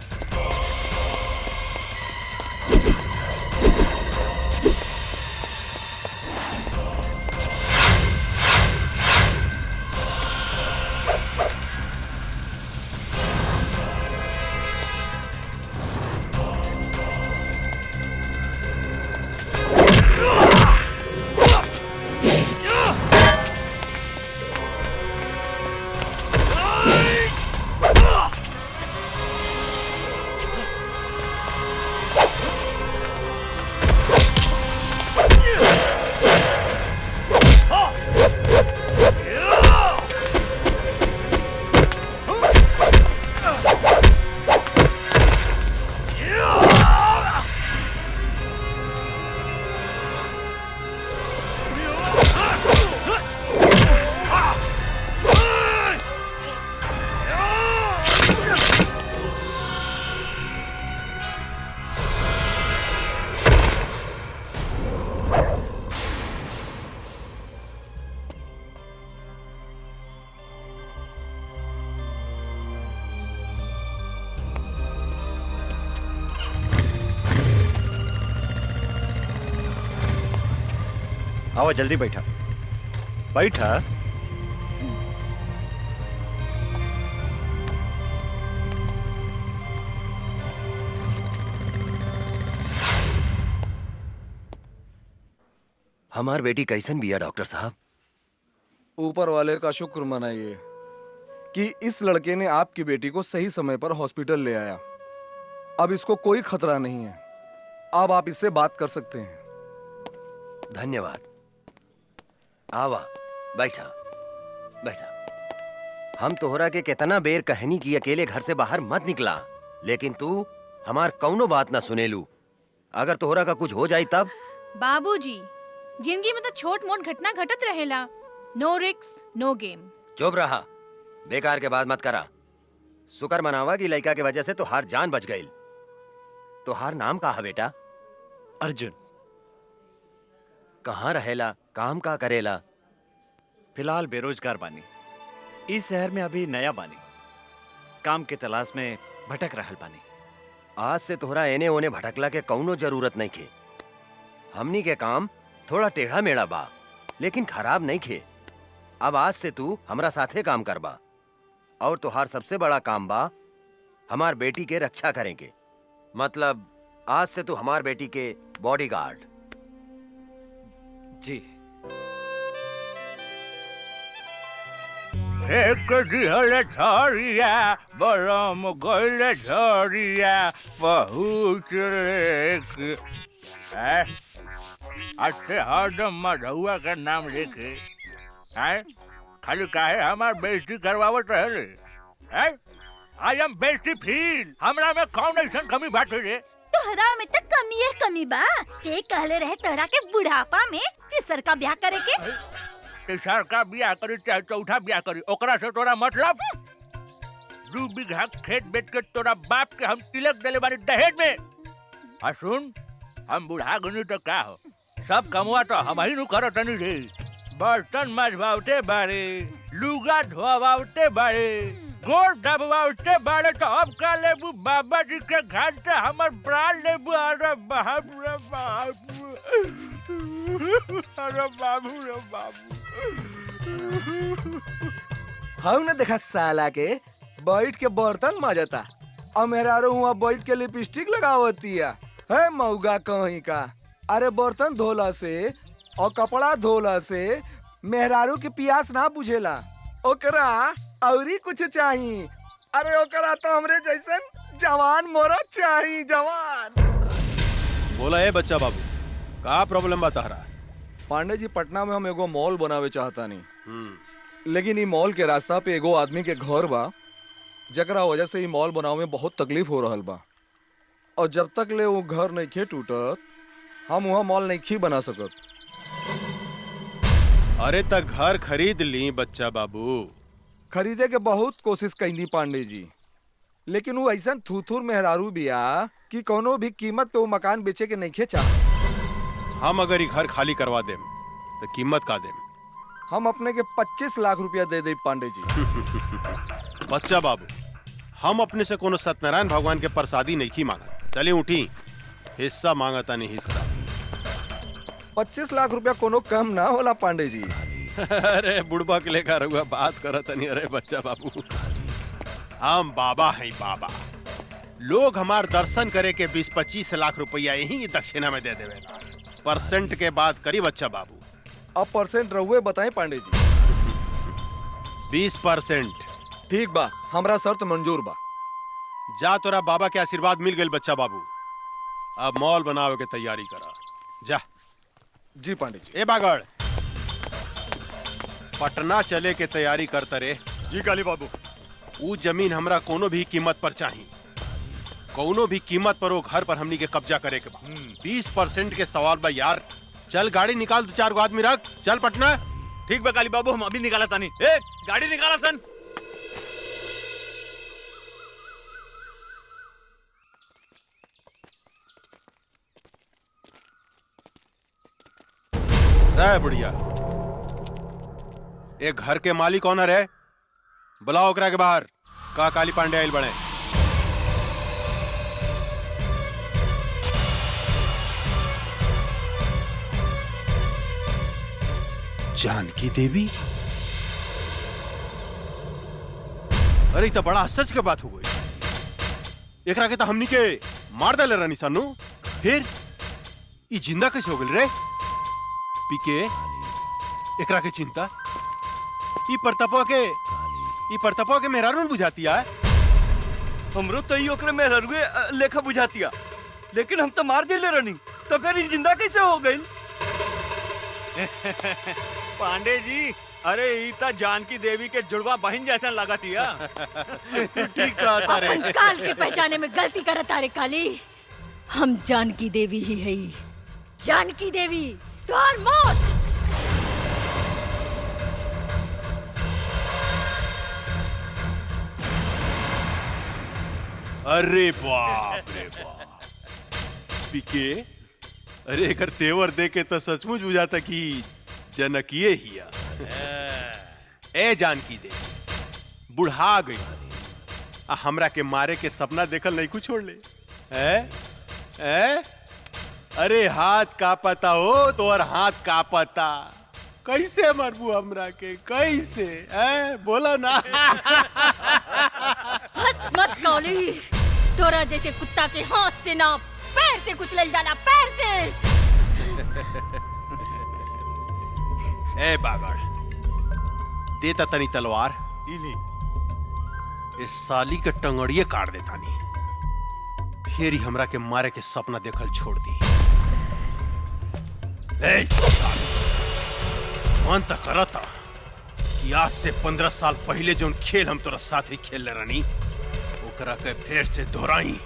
S2: आओ जल्दी बैठा बैठा।
S8: हमार बेटी कैसन बिया डॉक्टर साहब?
S10: ऊपर वाले का शुक्र मनाइए कि इस लड़के ने आपकी बेटी को सही समय पर हॉस्पिटल ले आया। अब इसको कोई खतरा नहीं है, अब आप इससे बात कर सकते हैं।
S8: धन्यवाद। आवा बैठा बैठा। हम तोहरा के कितना बेर कहनी की अकेले घर से बाहर मत निकला, लेकिन तू हमार कौनो बात ना सुनेलू। अगर तोहरा का कुछ हो जाई तब?
S1: बाबूजी, जिंदगी में तो छोट मोट घटना घटत रहेला। नो रिस्क नो गेम।
S8: चुप रहा, बेकार के बात मत करा। शुक्र मनावा की लड़का के वजह से तोहार जान बच गई। तोहार नाम का है बेटा?
S2: अर्जुन।
S8: कहाँ रहेला, काम का करेला?
S2: फिलहाल बेरोजगार बानी, इस शहर में अभी नया बानी, काम के तलाश में भटक रहल बानी।
S8: आज से तोहरा एने ओने भटकला के कौनो जरूरत नहीं खे। हमनी के काम थोड़ा टेढ़ा मेढ़ा बा, लेकिन खराब नहीं खे। अब आज से तू हमरा साथे काम करबा, और तोहार सबसे बड़ा काम बा हमार बेटी के रक्षा करेंगे। मतलब आज से तू हमार बेटी के बॉडीगार्ड।
S2: जी।
S9: एक दिहल झरिया बरम गइल झरिया पहुँच लेके अच्छे हरदम मधुआ का नाम लेके हैं खाली काहे हमार बेइज्जती करवावत रहे हैं आई एम बेइज्जती फील हमरा में कौन ऐसा कमी बात रे
S1: तोहरा में तो कमी है कमी बा के कहले रहे तोहरा के बुढ़ापा में तीसर का ब्याह करे के
S9: तीसर का ब्याह करी चाहे चौथा ब्याह करी ओकरा से तोरा मतलब 2 बीघा खेत बेच के तोरा बाप के हम तिलक देले बानी दहेज में आ सुन हम बुढ़ा गनी तो का हो सब कमवा तो हम ही नु करत नहीं रे बर्तन मजवावते बारे लुगा धोवावते बारे गोड़ दबवावते बारे तो अब का लेबू बाबा जी के घर से हमर प्राण लेबू अरे बाप रे बाप अरे बाबू रे बाबू
S10: हम ने देखा साला के बैठ के बर्तन माजता और मेहरारू हुआ बैठ के लिपस्टिक लगावतिया है मऊगा कहीं का। अरे बर्तन धोला से और कपड़ा धोला से मेहरारू की प्यास ना बुझेला ओकरा औरी कुछ चाहिए। अरे ओकरा तो हमरे जैसन जवान मोरा चाहिए जवान।
S6: बोला है बच्चा बाबू का प्रॉब्लम बता रहा?
S10: पांडे जी पटना में हम एगो मॉल बनावे चाहता नहीं लेकिन ई मॉल के रास्ता पे एगो आदमी के घर बा जकरा वजह से ई मॉल बनावे में बहुत तकलीफ हो रहल बा और जब तक ले वो घर नहीं खे टूटत हम वहाँ मॉल नहीं खी बना सकत।
S6: अरे तक घर खरीद ली बच्चा बाबू।
S10: खरीदे के बहुत कोशिश कैनी पांडे जी लेकिन वो ऐसा थूथूर मेहरारू बिया कि कोनो भी कीमत पे वो मकान बेचे के नहीं खे चाह।
S6: हम अगर ये घर खाली करवा देम तो कीमत का देम?
S10: हम अपने के 25 लाख रुपया दे दे पांडे जी।
S6: बच्चा बाबू हम अपने से कोनो सत्यनारायण भगवान के प्रसादी नहीं की मांगा। चले उठी हिस्सा मांगता नहीं हिस्सा।
S10: 25 लाख रुपया कोनो कम ना होला पांडे जी।
S6: अरे बुढ़बा के लेकर हुआ बात करत नहीं। अरे बच्चा बाबू हम बाबा हैं बाबा। लोग हमार दर्शन करे के 20-25 लाख रुपया यही दक्षिणा में दे देवे। परसेंट के बाद करी बच्चा बाबू।
S10: अब परसेंट रहुए बताएं पांडे जी।
S6: 20%।
S10: ठीक बा हमरा शर्त मंजूर बा।
S6: जा तोरा बाबा के आशीर्वाद मिल गए बच्चा बाबू। अब मॉल बनावे के तैयारी करा जा।
S10: जी पांडे जी।
S6: ए बागड़ पटना चले के तैयारी करता रे।
S2: जी काली बाबू।
S6: वो जमीन हमरा कोनो भी कीमत पर चाहिए। कोनो भी कीमत पर वो घर पर हमनी के कब्जा करे के बा। 20% के सवाल बा यार। चल गाड़ी निकाल 2-4 आदमी रख चल पटना।
S2: ठीक बा काली बाबू हम अभी निकाला तानी। ए गाड़ी निकाला सन।
S6: रे बुढ़िया एक घर के मालिक कौन है? बुलाओ ओकरा के बाहर। का काली पांडे आइल बने। जानकी देवी? अरे तो बड़ा आश्चर्य के बात हो गई। एकरा के तो हमनी के मार डाले रानी सानू। फिर ये जिंदा कैसे हो गई रे? पीके एकरा के चिंता ई परतपा के मेहरारू बुझाती है।
S4: हमरो तो ई ओकरे मेहरारूए लेखा बुझातिया लेकिन हम तो मार दिले रहनी तो फिर ई जिंदा कैसे हो गई?
S2: पांडे जी अरे ईता जानकी देवी के जुड़वा बहन जैसा लगाती है।
S6: ठीक कहता रे।
S3: अपन काल के पहचाने में गलती करत तारे काली। हम जानकी देवी ही है। जानकी देवी तुम्हार मौत।
S6: अरे बाप रे बाप। पीके अरे एकर तेवर देके तो सचमुच बुझाता कि जनकिए हिया। ए जानकी देवी बुढ़ा गई आ हमरा के मारे के सपना देखल नहीं कुछ छोड़ ले। अरे हाथ का पता हो तो और हाथ का पता कैसे मरबू हमरा के कैसे? बोला ना।
S3: हंस मत कौली। तोरा जैसे कुत्ता के हाथ से ना पैर से कुचल जाला पैर से।
S6: ए बागड़ देता तनी तलवार इली इस साली के टंगड़िए काट देता नहीं, फिर ही हमरा के मारे के सपना देखल छोड़ दी। ए, साली, मन तक करता कि आज से 15 साल पहले जो खेल हम तोरा साथ ही खेल रही ओकरा के फिर से दोहराई।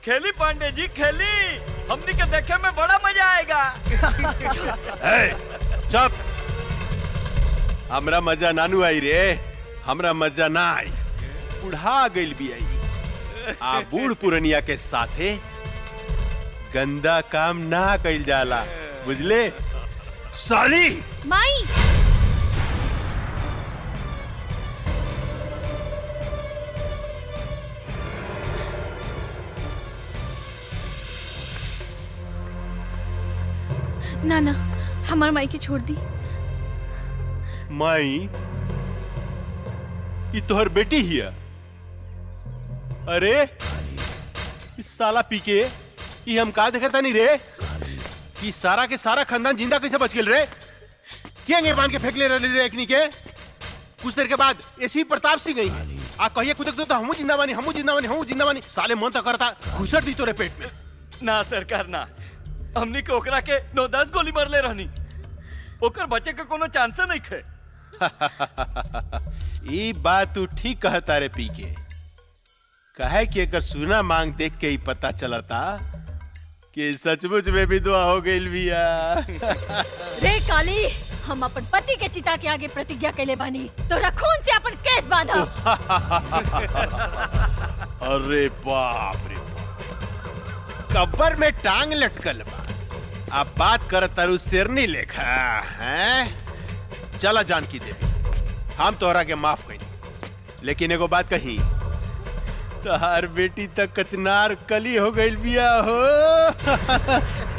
S4: खेली पांडे जी खेली, हमनी के देखे में बड़ा मजा आएगा।
S6: चुप, हमरा मजा नानू आई रे, हमरा मजा ना आई, बुढ़ा गइल भी आई। आ बूढ़ पुरनिया के साथे गंदा काम ना कइल जाला, बुझले साली।
S1: माई ना ना, हमार माई के छोड़ दी।
S6: माई ये तोहर बेटी हिया? अरे इस साला पी के ये हम का देखता नहीं रे कि सारा के सारा खानदान जिंदा कैसे बच गेल रे? क्या बांध के फेंक ले रहे रे एकनी के? कुछ देर के बाद ऐसी प्रताप सिंह गई आ कहिए कुदक तो हमू जिंदा बानी, हमू जिंदा बानी, हमू जिंदा बानी। साले मन तो करता घुसट दी तोरे पेट में।
S4: ना सरकार ना, हमनी के ओकरा के 9-10 गोली मार ले रहनी, ओकर बचे के कोनो चांस नहीं खे।
S6: ये बात तू ठीक कहता रे पी के, कहे कि अगर सुना मांग देख के ही पता चलता कि सचमुच में भी दुआ हो गई बिया।
S3: रे काली, हम अपन पति के चिता के आगे प्रतिज्ञा कैले बानी, तोरा खून से अपन केस बांधा।
S6: अरे बाप रे, कब्र में टांग लटकल बा, अब बात कर तारू शेरनी लेखा हैं? चला जानकी देवी, हम तोहरा के माफ कही, लेकिन एगो बात कही, तोहार बेटी तक कचनार कली हो गई बिया हो।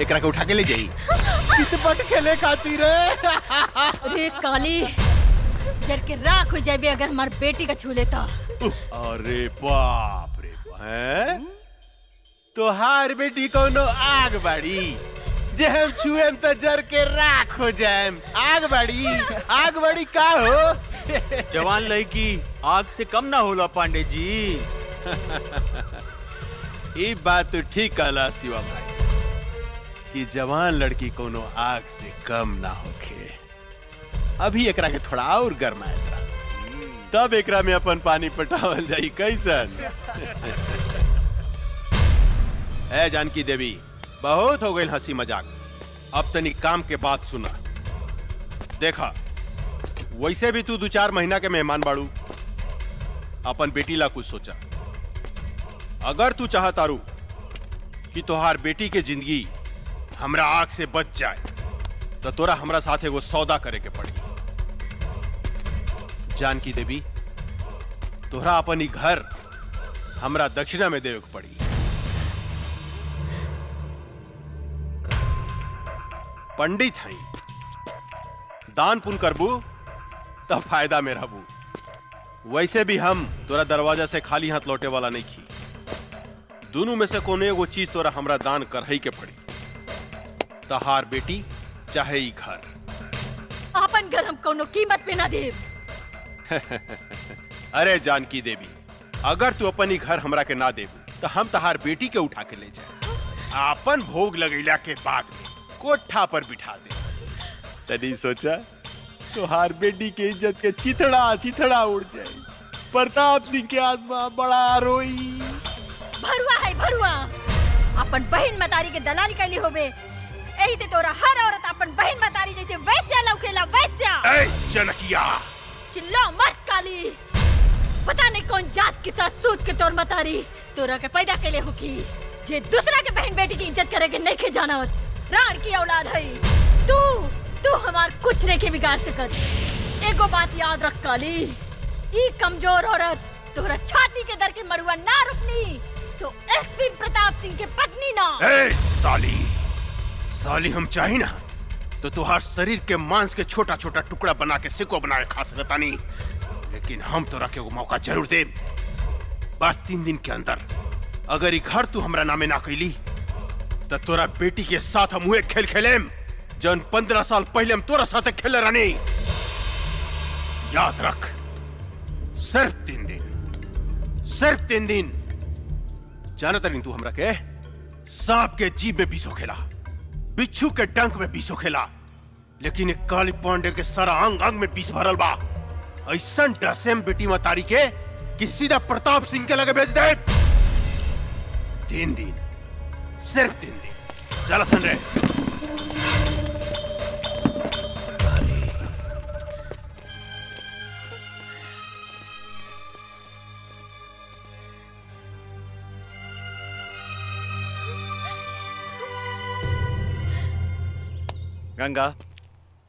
S6: एकरा के उठा के ले जाई चितपट खेले खातिर।
S3: रे काली, जर के राख हो जाबे अगर हमार बेटी का छू लेता।
S6: अरे बाप रे, हैं? तोहार बेटी कोनो आग बाड़ी जे हम छुएम तो जर के राख हो जाएम। आग बाड़ी का हो?
S7: जवान लड़की आग से कम ना होला पांडे जी।
S6: ये बात तो ठीक कहला शिवा भाई कि जवान लड़की कोनो आग से कम ना होखे। अभी एकरा के थोड़ा और गरमाए तब एकरा में अपन पानी पटावल जाई कैसन। ए जानकी देवी, बहुत हो गई हंसी मजाक, अब तनी काम के बात सुना। देखा, वैसे भी तू 2-4 महीना के मेहमान बाड़ू, अपन बेटी ला कुछ सोचा। अगर तू चाहतारू कि तोहार बेटी के जिंदगी हमरा आग से बच जाए तो तोरा हमरा साथ एगो सौदा करे के पड़ी। जानकी देवी, तोहरा अपन ही घर हमरा दक्षिणा में देवे के पड़ी। पंडित हई, दान पुण्य करबू तब फायदा में रहबू। वैसे भी हम तोरा दरवाजा से खाली हाथ लौटे वाला नहीं खी। दोनों में से कोनो एगो चीज तोरा हमरा दान करही के पड़ी, तहार बेटी चाहे ई घर।
S3: अपन घर हम कोनो कीमत पे ना देब।
S6: अरे जानकी देवी, अगर तू अपन ही घर हमरा के ना देबू तो हम तहार बेटी के उठा के ले जाए, अपन भोग लगैला के बाद में कोठा पर बिठा दे। तनी सोचा, तोहार बेटी के इज्जत के चिथड़ा उड़ जाए। प्रताप सिंह के आत्मा बड़ा रोई।
S3: भरुआ है भरुआ, अपन बहन मतारी के दलाली कैली होबे, यही से तोरा हर औरत अपन बहन मतारी जैसे वैस्या लौकेला, वैस्या।
S6: ए जनकिया,
S3: चिल्ला मत काली, पता नहीं कौन जात के साथ सूत के तोर मतारी तोरा के पैदा कैले होकी, जे दूसरा के बहन बेटी की इज्जत करे के नहीं के जानत। राण की औलाद है तू हमार कुछ नहीं के बिगाड़ सकत। एगो बात याद रख काली, ई कमजोर औरत तोरा छाती के दर के मरुआ ना रुकनी तो एसपी प्रताप सिंह के पत्नी ना।
S6: ए साली हम चाही ना तो तुहार शरीर के मांस के छोटा छोटा टुकड़ा बना के सिको बना के खा सकता नहीं, लेकिन हम तोरा के मौका जरूर दे। बस 3 दिन के अंदर अगर ई घर तू हमरा नामे ना कैली तो तोरा बेटी के साथ हम हुए खेल खेलेम जन 15 साल पहले हम तोरा साथ खेले रहनी। याद रख, सिर्फ 3 दिन, सिर्फ 3 दिन। जानता नहीं तू हमरा के सांप के जीभ में बीसो खेला, बिच्छू के डंक में बीसो खेला, लेकिन एक काली पांडे के सारा अंग अंग में बीस भरल बा। ऐसा डसेम बेटी मतारी के कि सीधा प्रताप सिंह के लगे भेज दे। 3 दिन, सिर्फ 3 दिन। चला सन रे।
S2: गंगा,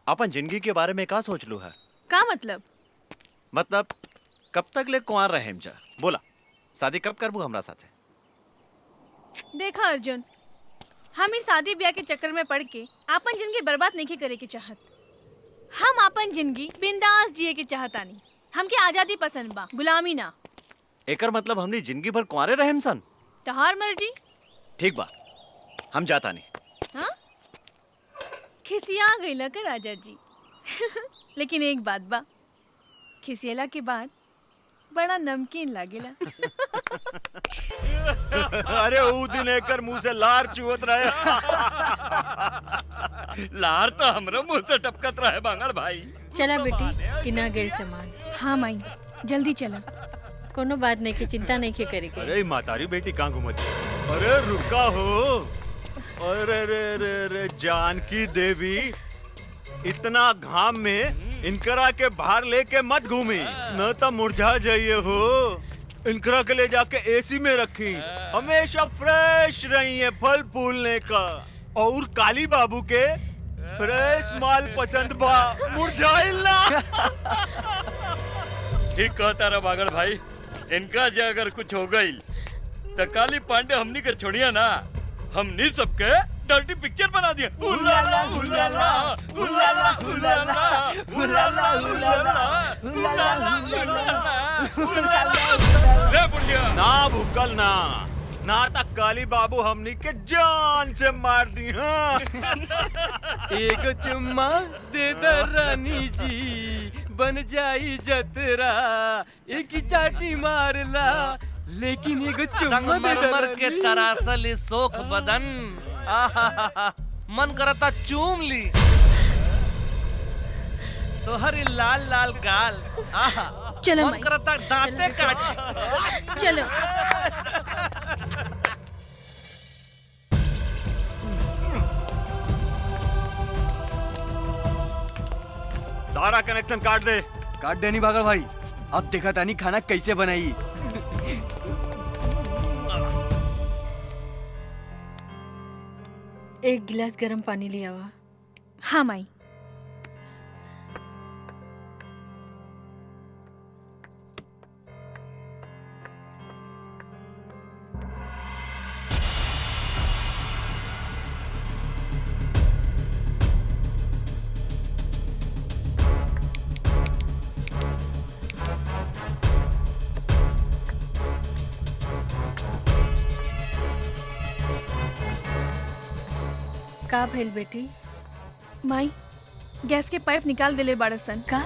S2: अपन जिंदगी के बारे में का सोच लू है?
S1: का मतलब?
S2: मतलब कब तक ले कुंवार रहेम जा? बोला, शादी कब करबू हमरा साथे?
S1: देखा अर्जुन, हम इस शादी ब्याह के चक्कर में पड़ के अपन जिंदगी बर्बाद नहीं करे के चाहत। हम अपन जिंदगी बिंदास जिए के चाहतानी। हमके आजादी पसंद बा, गुलामी ना।
S2: एकर मतलब हमनी जिंदगी भर कुंवारे रहेम सन?
S1: तहार मर्जी।
S2: ठीक बा, हम जाता नहीं।
S1: हाँ? खिसिया गईला का राजा जी। लेकिन एक बात बा, खिसियला के बाद बड़ा नमकीन लागेला।
S7: अरे ऊ दिन एकर मुंह से लार चुहत रहे।
S4: लार तो हमरो मुंह से टपकत रहे बांगड़ भाई।
S3: चला बेटी, किना गेल सामान।
S1: हाँ माई, जल्दी चला।
S3: कोनो बात नहीं की चिंता नहीं के करेगी।
S7: अरे ई मातारी बेटी कहाँ घूमती? अरे रुका हो। अरे रे रे रे जानकी देवी, इतना घाम में इनकरा के बाहर लेके मत घूमी, न तो मुरझा जाइए हो। इनकरा के ले जाके एसी में रखी, हमेशा फ्रेश रही है फल फूलने का। और काली बाबू के फ्रेश माल पसंद बा, मुरझाइल ना।
S4: ठीक कहता रहा बागड़ भाई। इनका जो अगर कुछ हो गई तो काली पांडे हमनी के छोड़िया ना, हमनी सबके डर्टी पिक्चर बना दिया। उलाला उलाला उलाला उलाला उलाला उलाला उलाला। रे बुढ़िया
S7: ना भूकल ना तक काली बाबू हमनी के जान से मार दी। हाँ।
S5: एक चुम्मा दे द रानी जी, बन जाई जतरा। एक ही चाटी मारला, लेकिन एक चुम्मा दे द
S11: संगमरमर के
S5: रानी।
S11: तरासल सोख बदन, आहा मन करता चूम ली। तो हरी लाल लाल गाल, आहा
S1: चलो
S11: मन
S1: माई।
S11: करता दांते काट।
S1: चलो।
S7: सारा कनेक्शन काट दे।
S10: काट देनी बागड़ भाई। अब देखा तानी खाना कैसे बनाई।
S3: एक गिलास गर्म पानी लिया हुआ।
S1: हाँ माई।
S3: का भेल बेटी?
S1: माई, गैस के पाइप निकाल दिले बाड़सन।
S3: का?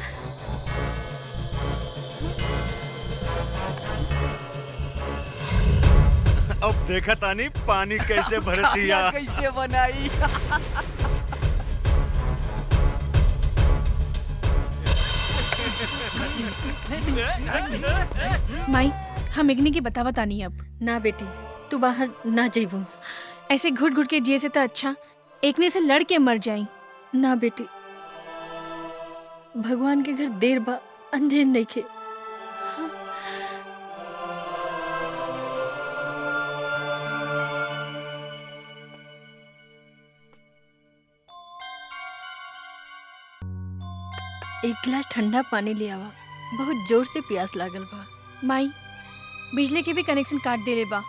S7: अब देखा तानी पानी कैसे भरती है।
S10: कैसे बनाई।
S1: माई, हम इग्नी की बतावा तानी अब।
S3: ना बेटी, तू बाहर ना जेबू।
S1: ऐसे घुट घुट के जिए से तो अच्छा एकने से लड़ के मर जाई।
S3: ना बेटी, भगवान के घर देर बा, अंधेर नहीं खे। एक गिलास ठंडा पानी ले आवा, बहुत जोर से प्यास लागल बा।
S1: माई, बिजली के भी कनेक्शन काट देले बा,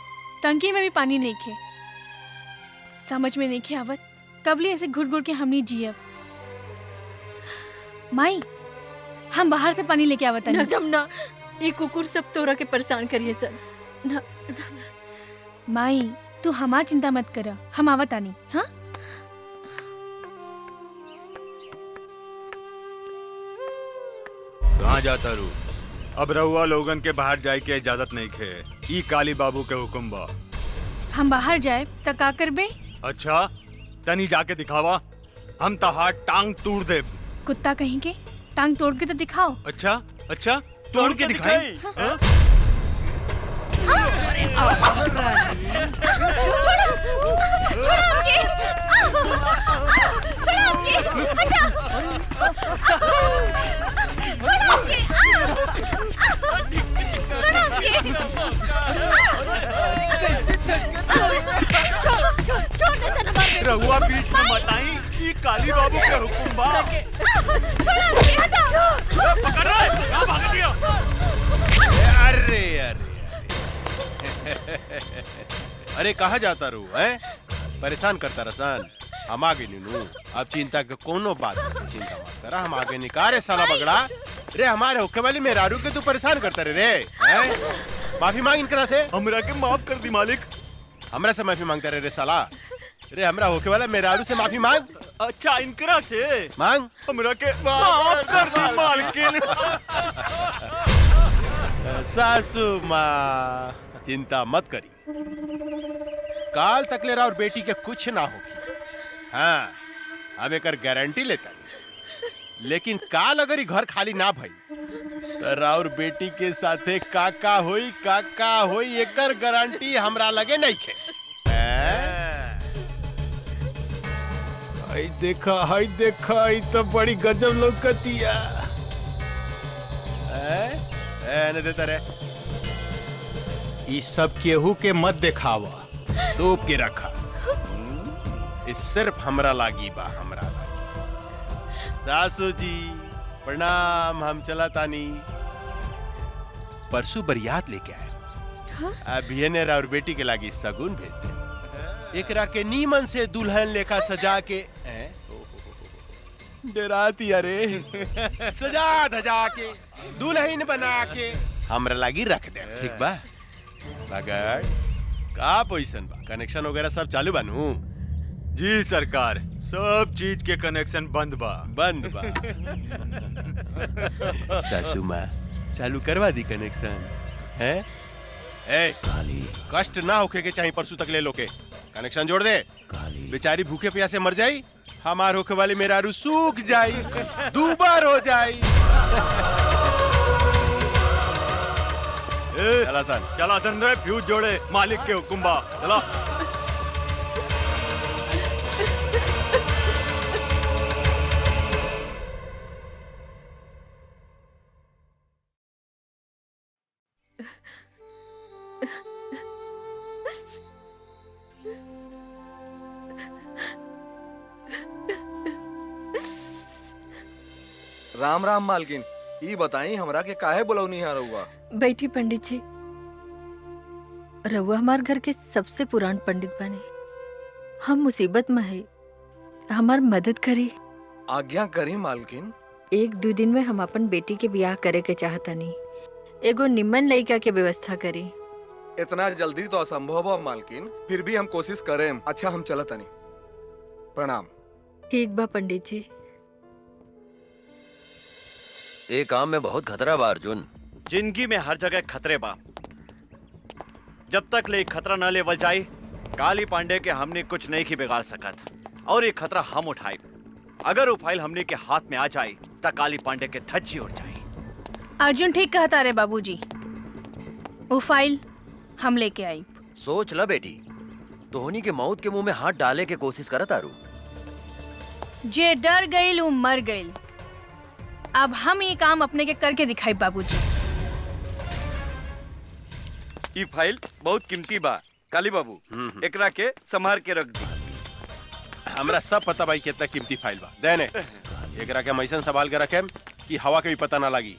S1: टंकी में भी पानी नहीं खे। समझ में नहीं खे आवत कबली ऐसे घुट घुट के हमनी जियब। माई, हम बाहर से पानी लेके आवत
S3: ना जमना, ये कुकुर सब तोरा के परेशान करिए सर। ना
S1: माई, तू हमार चिंता मत कर, हम आवत आनी। हाँ,
S7: कहाँ जाता रू? अब रहुआ लोगन के बाहर जाए के इजाजत नहीं खे। ई काली बाबू के हुक्म बा।
S1: हम बाहर जाए त का करबे?
S7: अच्छा तनी जाके दिखावा, हम तहार टांग तोड़ दे।
S1: कुत्ता कहीं के टांग तोड़ के तो दिखाओ।
S7: अच्छा अच्छा तोड़ के दिखाई। हाँ? रहुआ बीच में मत आई, ये काली बाबू के हुक्म बा। पकड़ रहा है, कहाँ भाग दिया?
S6: अरे अरे अरे कहाँ जाता रू है? परेशान करता रसान। हम आगे नीनू, अब चिंता के कोनो बात नहीं, चिंता मत करा, हम आगे निकारे साला बगड़ा। रे हमारे होके वाली मेहरारू के तू परेशान करता रे हैं? माफी मांग इनकरा से।
S7: हमरा के माफ कर दी मालिक।
S6: हमरा से माफी मांगता रे साला। रे हमरा होके वाला मेहरारू से माफी मांग।
S7: अच्छा इनकरा से
S6: मांग।
S7: हमरा के माफ कर दी मालकिन।
S6: सासू माँ चिंता मत करी, काल तकले और बेटी के कुछ ना होगी। हाँ हम एक गारंटी लेता, लेकिन काल अगर घर खाली ना भई तो राउर बेटी के साथे काका होई एकर गारंटी हमरा लगे नहीं खे। हाय देखा ई तो बड़ी गजब लौकतिया। ने देता रे,
S7: ये सब केहू के मत दिखावा, तोप के रखा।
S6: इस सिर्फ हमरा लागी बा, हमरा लागी। सासू जी प्रणाम, हम चला तानी। परसों बरियात लेके आए। अभी ने और बेटी के लागी सगुन भेज दे। एकरा के नीमन से दुल्हन लेखा सजा के डराती अरे सजा धजा के दुल्हन बना के हमरा लागी रख दे। ठीक बा? मगर का पोजीशन बा, कनेक्शन वगैरह सब चालू बानू?
S7: जी सरकार, सब चीज के कनेक्शन बंद बा।
S6: सासू माँ चालू करवा दी कनेक्शन है? ए कष्ट ना होके के चाहिए, परसों तक ले लो के कनेक्शन जोड़ दे। बेचारी भूखे प्यासे मर जाई, हमार होके वाली मेहरारू सूख जाई, दूबर हो जाई।
S7: चला सन रे, फ्यूज जोड़े, मालिक के हुक्म बा। चला।
S10: राम राम मालकिन, ई बताई हमरा के काहे बुलौनी है रहुआ?
S3: बैठी पंडित जी। रहुआ हमार घर के सबसे पुरान पंडित बने, हम मुसीबत में है, हमार मदद करी।
S10: आज्ञा करी मालकिन।
S3: 1-2 दिन में हम अपन बेटी के ब्याह करे के चाहतनी, एगो निम्मन लड़का के व्यवस्था करी।
S10: इतना जल्दी तो असंभव है मालकिन, फिर भी हम कोशिश करें। अच्छा हम चलत तनी। प्रणाम।
S3: ठीक बा पंडित जी।
S8: ये काम में बहुत खतरा बा अर्जुन।
S2: जिंदगी में हर जगह खतरे बा, जब तक ले खतरा न लेवल जाए काली पांडे के हमने कुछ नहीं की बिगाड़ सकत, और ये खतरा हम उठाए। अगर वो फाइल हमने के हाथ में आ जाए तो काली पांडे के धज्जी उड़ जाए।
S1: अर्जुन ठीक कहता रे बाबूजी, वो फाइल हम लेके आई।
S8: सोच ला बेटी, धोनी के मौत के मुंह में हाथ डाले के कोशिश करत आरू।
S1: जे डर गईल वो मर गईल। अब हम ये काम अपने के करके दिखाई बाबूजी।
S4: ये फाइल बहुत कीमती बा काली बाबू, एकरा के संभाल के रख दी।
S6: हमरा सब पता भाई कितना कीमती फाइल बा। देने एकरा के मैसन संभाल के रखे कि हवा के भी पता ना लगी।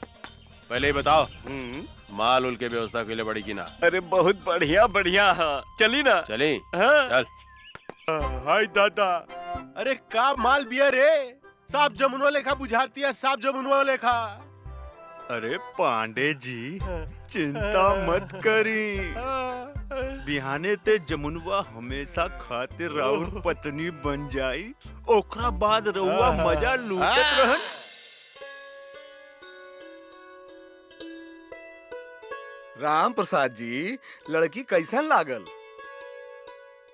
S6: पहले ही बताओ माल उल के व्यवस्था के लिए बड़ी की ना?
S4: अरे बहुत बढ़िया बढ़िया। चली ना?
S6: चली।
S4: हाँ।
S6: चल। हाय दादा, अरे का माल बिया रे, साफ जमुनवा लेखा बुझाती है, साफ जमुनवा लेखा।
S7: अरे पांडे जी चिंता मत करी, बिहाने ते जमुनवा हमेशा खातिर राउर पत्नी बन जाई, ओकरा बाद रउआ मजा लूटत रहन।
S10: राम प्रसाद जी, लड़की कैसन लागल?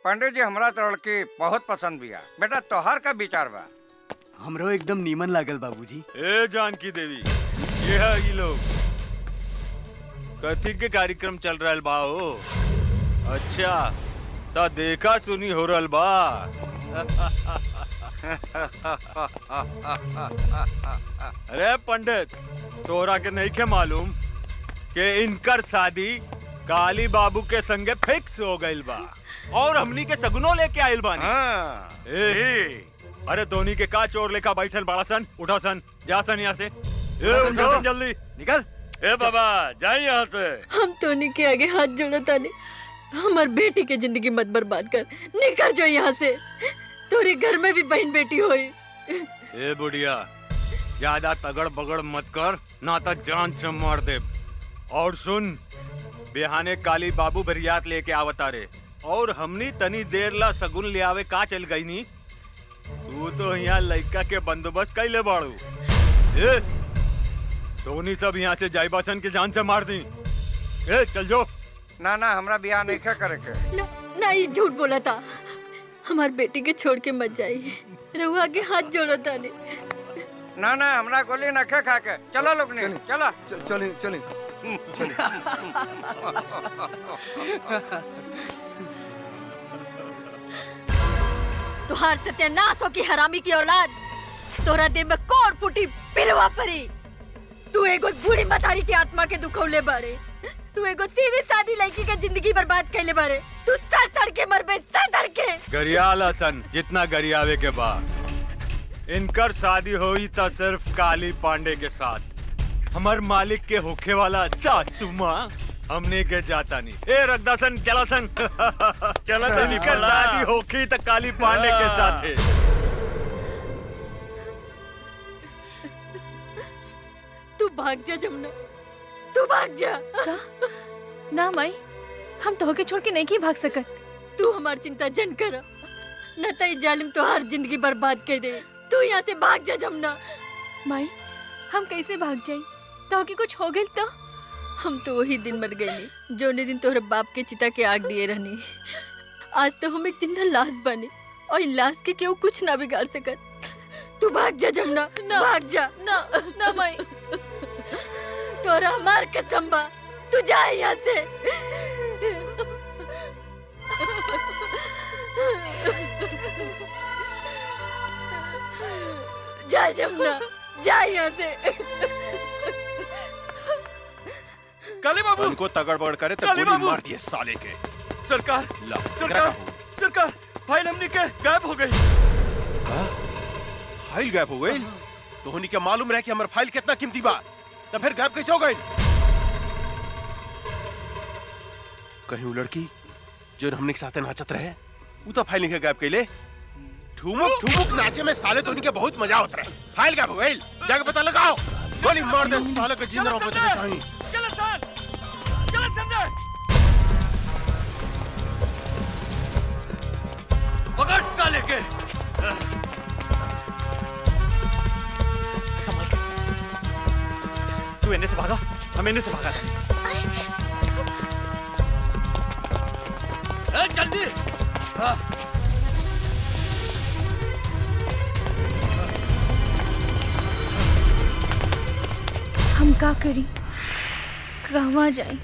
S12: पंडित जी, हमरा तो लड़की बहुत पसंद बिया। बेटा तोहार का विचार बा?
S13: हमरो एकदम नीमन लागल बाबूजी।
S7: ए जानकी देवी, ये है ये लोग कथी के कार्यक्रम चल रहल बा हो? अच्छा ता देखा सुनी हो रहल बा। अरे पंडित, तोरा के नहीं के मालूम कि इनकर शादी काली बाबू के संगे फिक्स हो गइल बा और हमनी के सगुनो लेके आइल बानी। अरे धोनी के का चोर लेखा बैठल बड़ा सन, उठा सन, जा सन यहाँ से। उठा सन जल्दी, निकल।
S4: ए बाबा जाए यहाँ से।
S3: हम टोनी के आगे हाथ जोड़ो तानी, हमार बेटी के जिंदगी मत बर्बाद कर। निकल जाओ यहाँ से, तोरे घर में भी बहन बेटी होई।
S7: ए बुढ़िया, ज्यादा तगड़ बगड़ मत कर, ना तो जान से मार दे। और सुन, बिहाने काली बाबू बरियात लेके आवता रे और हमनी तनी देर ला सगुन ले आवे का चल गई नी। तू तो यहाँ लड़का के बंदोबस्त कैले बाड़ू। ए धोनी सब यहाँ से जाइबासन के जान से मार दी। ए चल जो।
S12: ना ना, हमरा बियाह नहीं करे के।
S3: ना ये झूठ बोला था। हमार बेटी के छोड़ के मत जाइए, रहुआ के हाथ जोड़ो तानी।
S12: ना ना, हमरा गोली न खा के। चलो लोग ने, चला।
S10: चले चले।
S3: तुहार सत्यानाश हो की हरामी की औलाद। तोरा देह में कौन फूटी पिलवा परी। तू एगो बूढ़ी मतारी की आत्मा के दुखौले बारे। तू एगो सीधी सादी लड़की के जिंदगी बर्बाद कैले बारे। तू सड़ सड़ के मरबे, सड़ सड़ के।
S7: गरियाला सन जितना गरियावे के बाद इनकर शादी हुई था सिर्फ काली पांडे के साथ। हमार मालिक के होखे वाला सासू माँ हमने के जाता नहीं। ए रगदासन चला सन। चला तो इनकर शादी होखी तो काली पांडे के साथ है।
S3: तू भाग जा जमुना, तू भाग जा।
S1: ना माई, हम तो के छोड़ के नहीं की भाग सकत।
S3: तू हमार चिंता जन कर, न तो ये जालिम तो हर जिंदगी बर्बाद कर दे। तू यहाँ से भाग जा जमुना।
S1: माई, हम कैसे भाग जाई? तो के कुछ हो गइल तो?
S3: हम तो वही दिन मर गए जो दिन तोहरे बाप के चिता के आग दिए रहनी। आज तो हम एक जिंदा लाश बने और लाश के केहू कुछ ना बिगाड़ सकत। तू भाग जा जमुना, भाग जा।
S1: ना ना माई,
S3: तोरा हमार कसम बा, तू जा यहाँ से। जा जमुना, जा यहाँ से।
S4: काली बाबू
S6: उनको तगड़ बगड़ करे तो
S4: काली
S6: गोली
S4: बाबू!
S6: मार दिए साले के।
S4: सरकार,
S6: ला,
S4: सरकार, सरकार, फाइल हमनी के गायब हो गई।
S6: फाइल गायब हो गई? तो होनी के मालूम रहे कि हमार फाइल कितना कीमती बा, तो फिर गायब कैसे हो गई? कहीं वो लड़की जो हमने के साथ नाचत रहे, वो तो फाइल नहीं गायब कैले। ठुमुक ठुमुक नाचे में साले तो उनके बहुत मजा होता रहे। फाइल गायब हो गई, जाके पता लगाओ। गोली मार दे साले के जिंदा रहो बचने चाहिए।
S4: चलो सर, चलो संजय। पकड़ साले के।
S2: संभल के। तू इन्हें से भागा, हम इन्हें से भागा।
S4: जल्दी।
S1: हम का करी, कहवा जाई?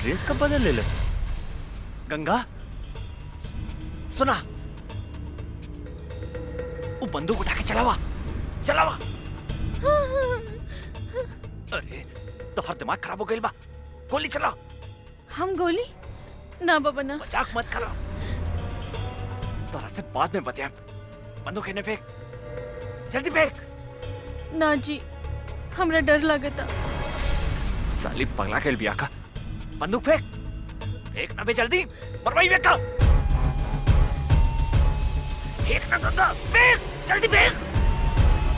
S2: ड्रेस कब बदल ले? गंगा सुना, वो बंदूक उठा के चलावा, चलावा। अरे तो हर दिमाग खराब हो गई बा, गोली चला।
S1: हम गोली ना बाबा ना।
S2: मजाक मत करो, तोरा से बाद में बताया। बंदूक इन्हें फेंक, जल्दी फेंक।
S3: ना जी, हमरा डर लगता।
S2: साली पगला के बिया का बंदूक फेंक फेंक ना बे जल्दी मरवाई बे का फेंक ना गंगा फेंक जल्दी फेंक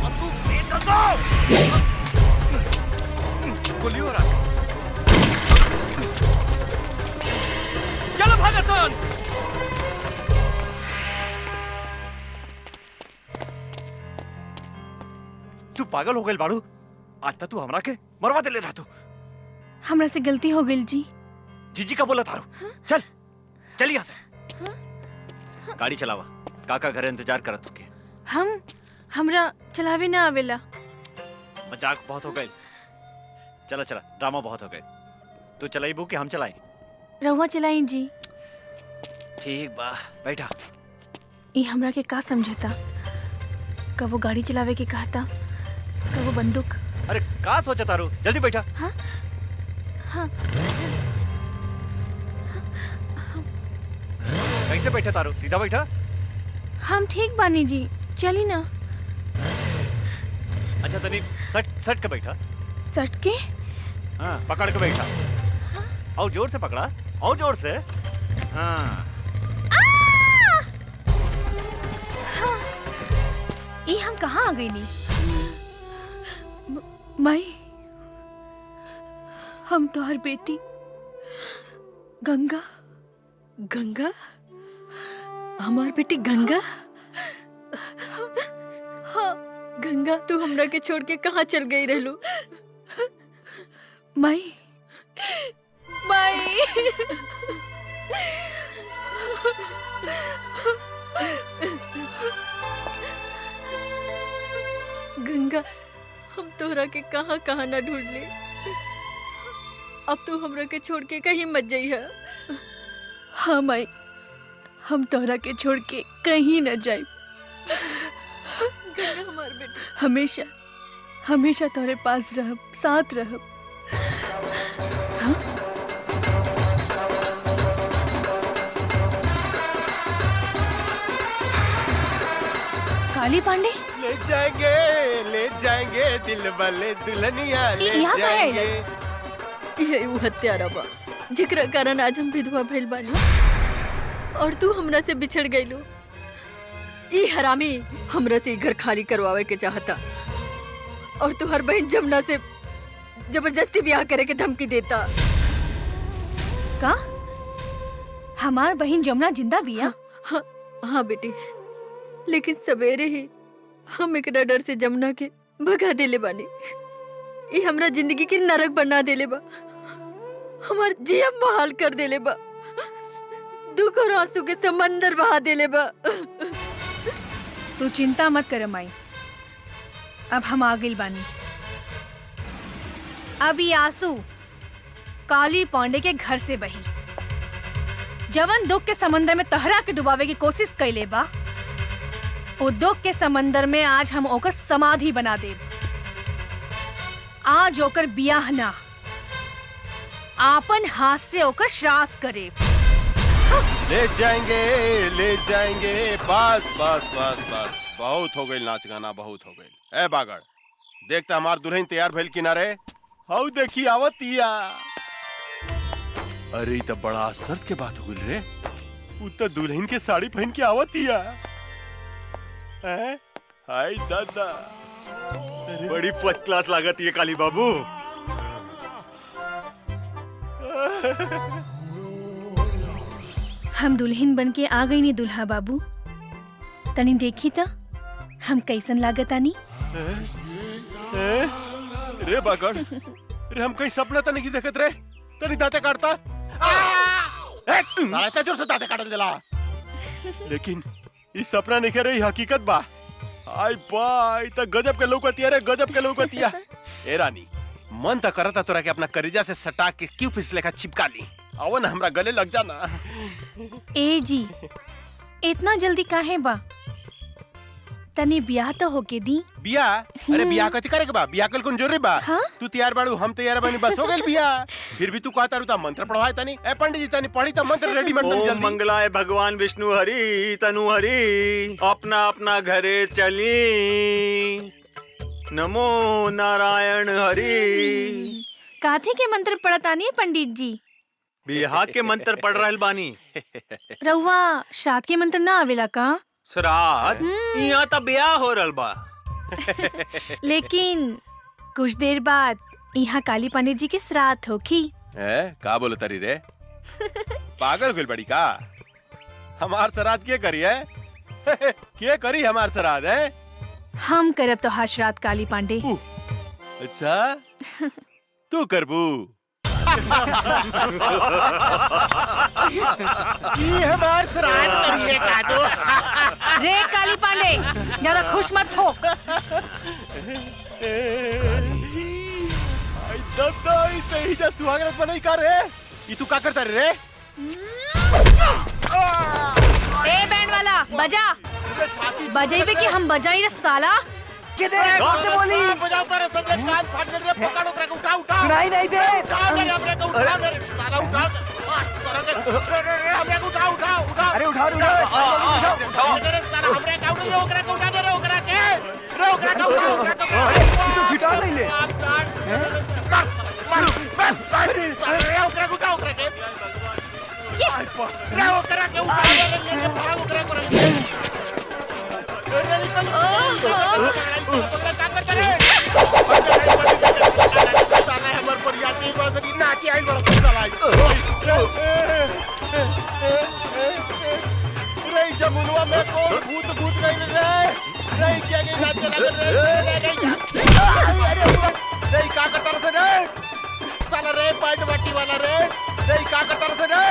S2: बंदूक फेंक गंगा गोली हो रहा
S5: चलो भागतन।
S2: तू पागल हो गई बाड़ू आज तक तू हमरा के मरवा दे ले रहा तू
S3: हमरा से गलती हो गई जी।
S2: जीजी का बोला थारू चल चल यहाँ से गाड़ी चलावा काका घर इंतजार करत तुके
S3: हमरा चलावे ना आवेला।
S2: मजाक बहुत हो गई चला चला ड्रामा बहुत हो गए तू चलाइबू कि हम चलाई
S3: रहुआ चलाई जी।
S2: ठीक बा बैठा
S3: ये हमरा के का समझता, कबो गाड़ी चलावे के कहता, कबो बंदूक।
S2: अरे का सोचा तारू जल्दी बैठा
S3: हाँ हाँ
S2: कैसे बैठा तारू सीधा बैठा
S3: हम ठीक बानी जी, चली ना।
S2: अच्छा तनी सट सट के बैठा
S3: सट के
S2: हाँ पकड़ के बैठा और जोर से पकड़ा और जोर से हाँ
S3: ये हम कहाँ आ गई नी? माई हम तो हर बेटी गंगा गंगा हमार बेटी गंगा। हाँ गंगा तू हमरा के छोड़ के कहाँ चल गई रहलू? माई माई गंगा हम तोहरा के कहाँ कहाँ ना ढूंढ ले। अब तू हमरा के छोड़ के कहीं मत जाइए। हाँ माई हम तोहरा के छोड़ के कहीं न जाए। गंगा हमार बेटी हमेशा हमेशा तोहरे पास रहब साथ रहब। हाँ? काली पांडे
S6: ले जाएंगे दिल वाले दुल्हनिया ले
S3: यहाँ का है
S6: जाएंगे।
S3: ये वो हत्यारा बा जेकरा कारण आज हम विधवा भइल बानी और तू हमरा से बिछड़ गइलू। ई हरामी हमरा से घर खाली करवावे के चाहता और तू हर बहन जमुना से जबरदस्ती ब्याह करे के धमकी देता। का हमार बहन जमुना जिंदा बिया? हाँ, हाँ बेटी, लेकिन सवेरे ही हम एकरा डर से जमुना के भगा देले बानी। ये हमरा जिंदगी के नरक बना देले बा, हमार जिया महाल कर देले बा, दुख और आंसू के समंदर बहा देले बा।
S1: तू चिंता मत कर माई, अब हम आ गइल बानी। अब ये आंसू काली पांडे के घर से बही। जवन दुख के समंदर में तहरा के डुबावे की कोशिश कैले बा, वो दुख के समंदर में आज हम ओकर समाधि बना देब। आज ओकर बियाह ना, आपन हाथ से ओकर श्राद्ध करे।
S6: ले जाएंगे बस बस बस बस बहुत हो गई नाच गाना, बहुत हो गई। ए बागड़ देखता हमार दुल्हन तैयार भइल किनारे। हाउ देखी आवतिया। अरे तो बड़ा आश्चर्य के बात हो गई रे, उ तो दुल्हन के साड़ी पहन के आवतिया। हाय दादा,
S7: बड़ी फर्स्ट क्लास लागत ये काली बाबू।
S1: हम दुल्हन बन के आ गई नी दुल्हा बाबू, तनी देखी था हम कैसन लागत आनी।
S6: रे बागड़, रे हम कहीं सपना तो नहीं देखत रे, तनी दांते काटता। साला जोर से दांते काटल देला। लेकिन इस सपना नहीं करे, हकीकत बा। आई बाई त गजब के लौकतिया रे, गजब के लौकतिया। ए रानी, मन त करता तोरा के अपना करेजा से सटा के क्यों फिसले का चिपका ली। आओ ना हमरा गले लग जाना।
S1: ए जी इतना जल्दी काहे बा? तनी ब्याह तो होके दी।
S6: बिया? अरे बिया कथी करे के बा? बिया कल कौन जरूरी बा?
S1: हाँ?
S6: तू तैयार बाड़ू, हम तैयार बानी, बस हो गइल बिया। फिर भी तू कहता रुता मंत्र पढ़वाए तनी। ए पंडित जी तनी पढ़ी त मंत्र रेडीमेड तनी
S7: ओम
S6: जल्दी।
S7: मंगलाय भगवान विष्णु हरि तनु हरि, अपना अपना घरे चली। नमो नारायण हरि।
S1: काथी के मंत्र पढ़तानी पंडित जी?
S7: बिहार के मंत्र पढ़ रहल बानी।
S1: रउआ श्राद्ध के मंत्र ना आवेला का?
S7: श्राद्ध यहाँ तो ब्याह हो रहल बा।
S1: लेकिन कुछ देर बाद यहाँ काली पंडित जी के श्राद्ध होखी।
S6: का बोलो तरी रे? पागल गुल बड़ी का? हमार श्राद्ध के करी है? के करी हमार श्राद्ध है?
S1: हम करब तो हर श्राद्ध काली पांडे।
S6: अच्छा तू करबू? ये हमार श्राद्ध करिए का दो।
S1: रे काली पांडे ज्यादा खुश मत हो।
S6: सही जा सुहागरात बनाई का रे? ई तू का करता रे?
S1: ए बैंड वाला बजा। बजेबे कि हम बजाई रे साला।
S5: किधर कौन से बोली?
S6: बजाओ कर सब कान फाड़ दे रे, पकड़ो करे उठा उठा।
S5: सुनाई नहीं दे।
S6: उठा रे हमरे को उठा रे साला उठा। रे हमरे को उठा उठा उठा।
S5: अरे उठाओ उठाओ
S6: उठाओ रे साला हमरे का उठा रे ओकरा को उठा दे रे ओकरा के। रे ओकरा का उठा।
S5: तू छिटा नहीं ले।
S6: रे ओकरा को उठा ओकरा के। रे ओकरा के उठा रे भाग ओकरा को। जमुनवा में कौन भूत भूत नहीं रे क्या के नाच रे का करता से रे साला रे पैंट बट्टी वाला रे का करता से रे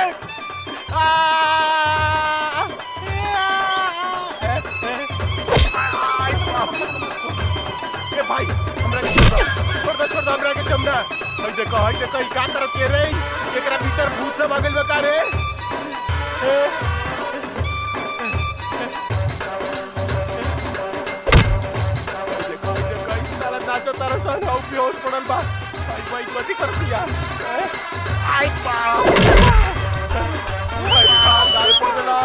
S6: ए भाई हमरा के छोड़ हमरा के चमड़ा हई देखो ई का करत के रे एकरा भीतर भूत सब आ गइल बा का रे देखो ई साला नाचो तारा सन हाउ बेहोश पड़ल बा भाई कथी कर दिया आई बाप गाड़ी पड़ गला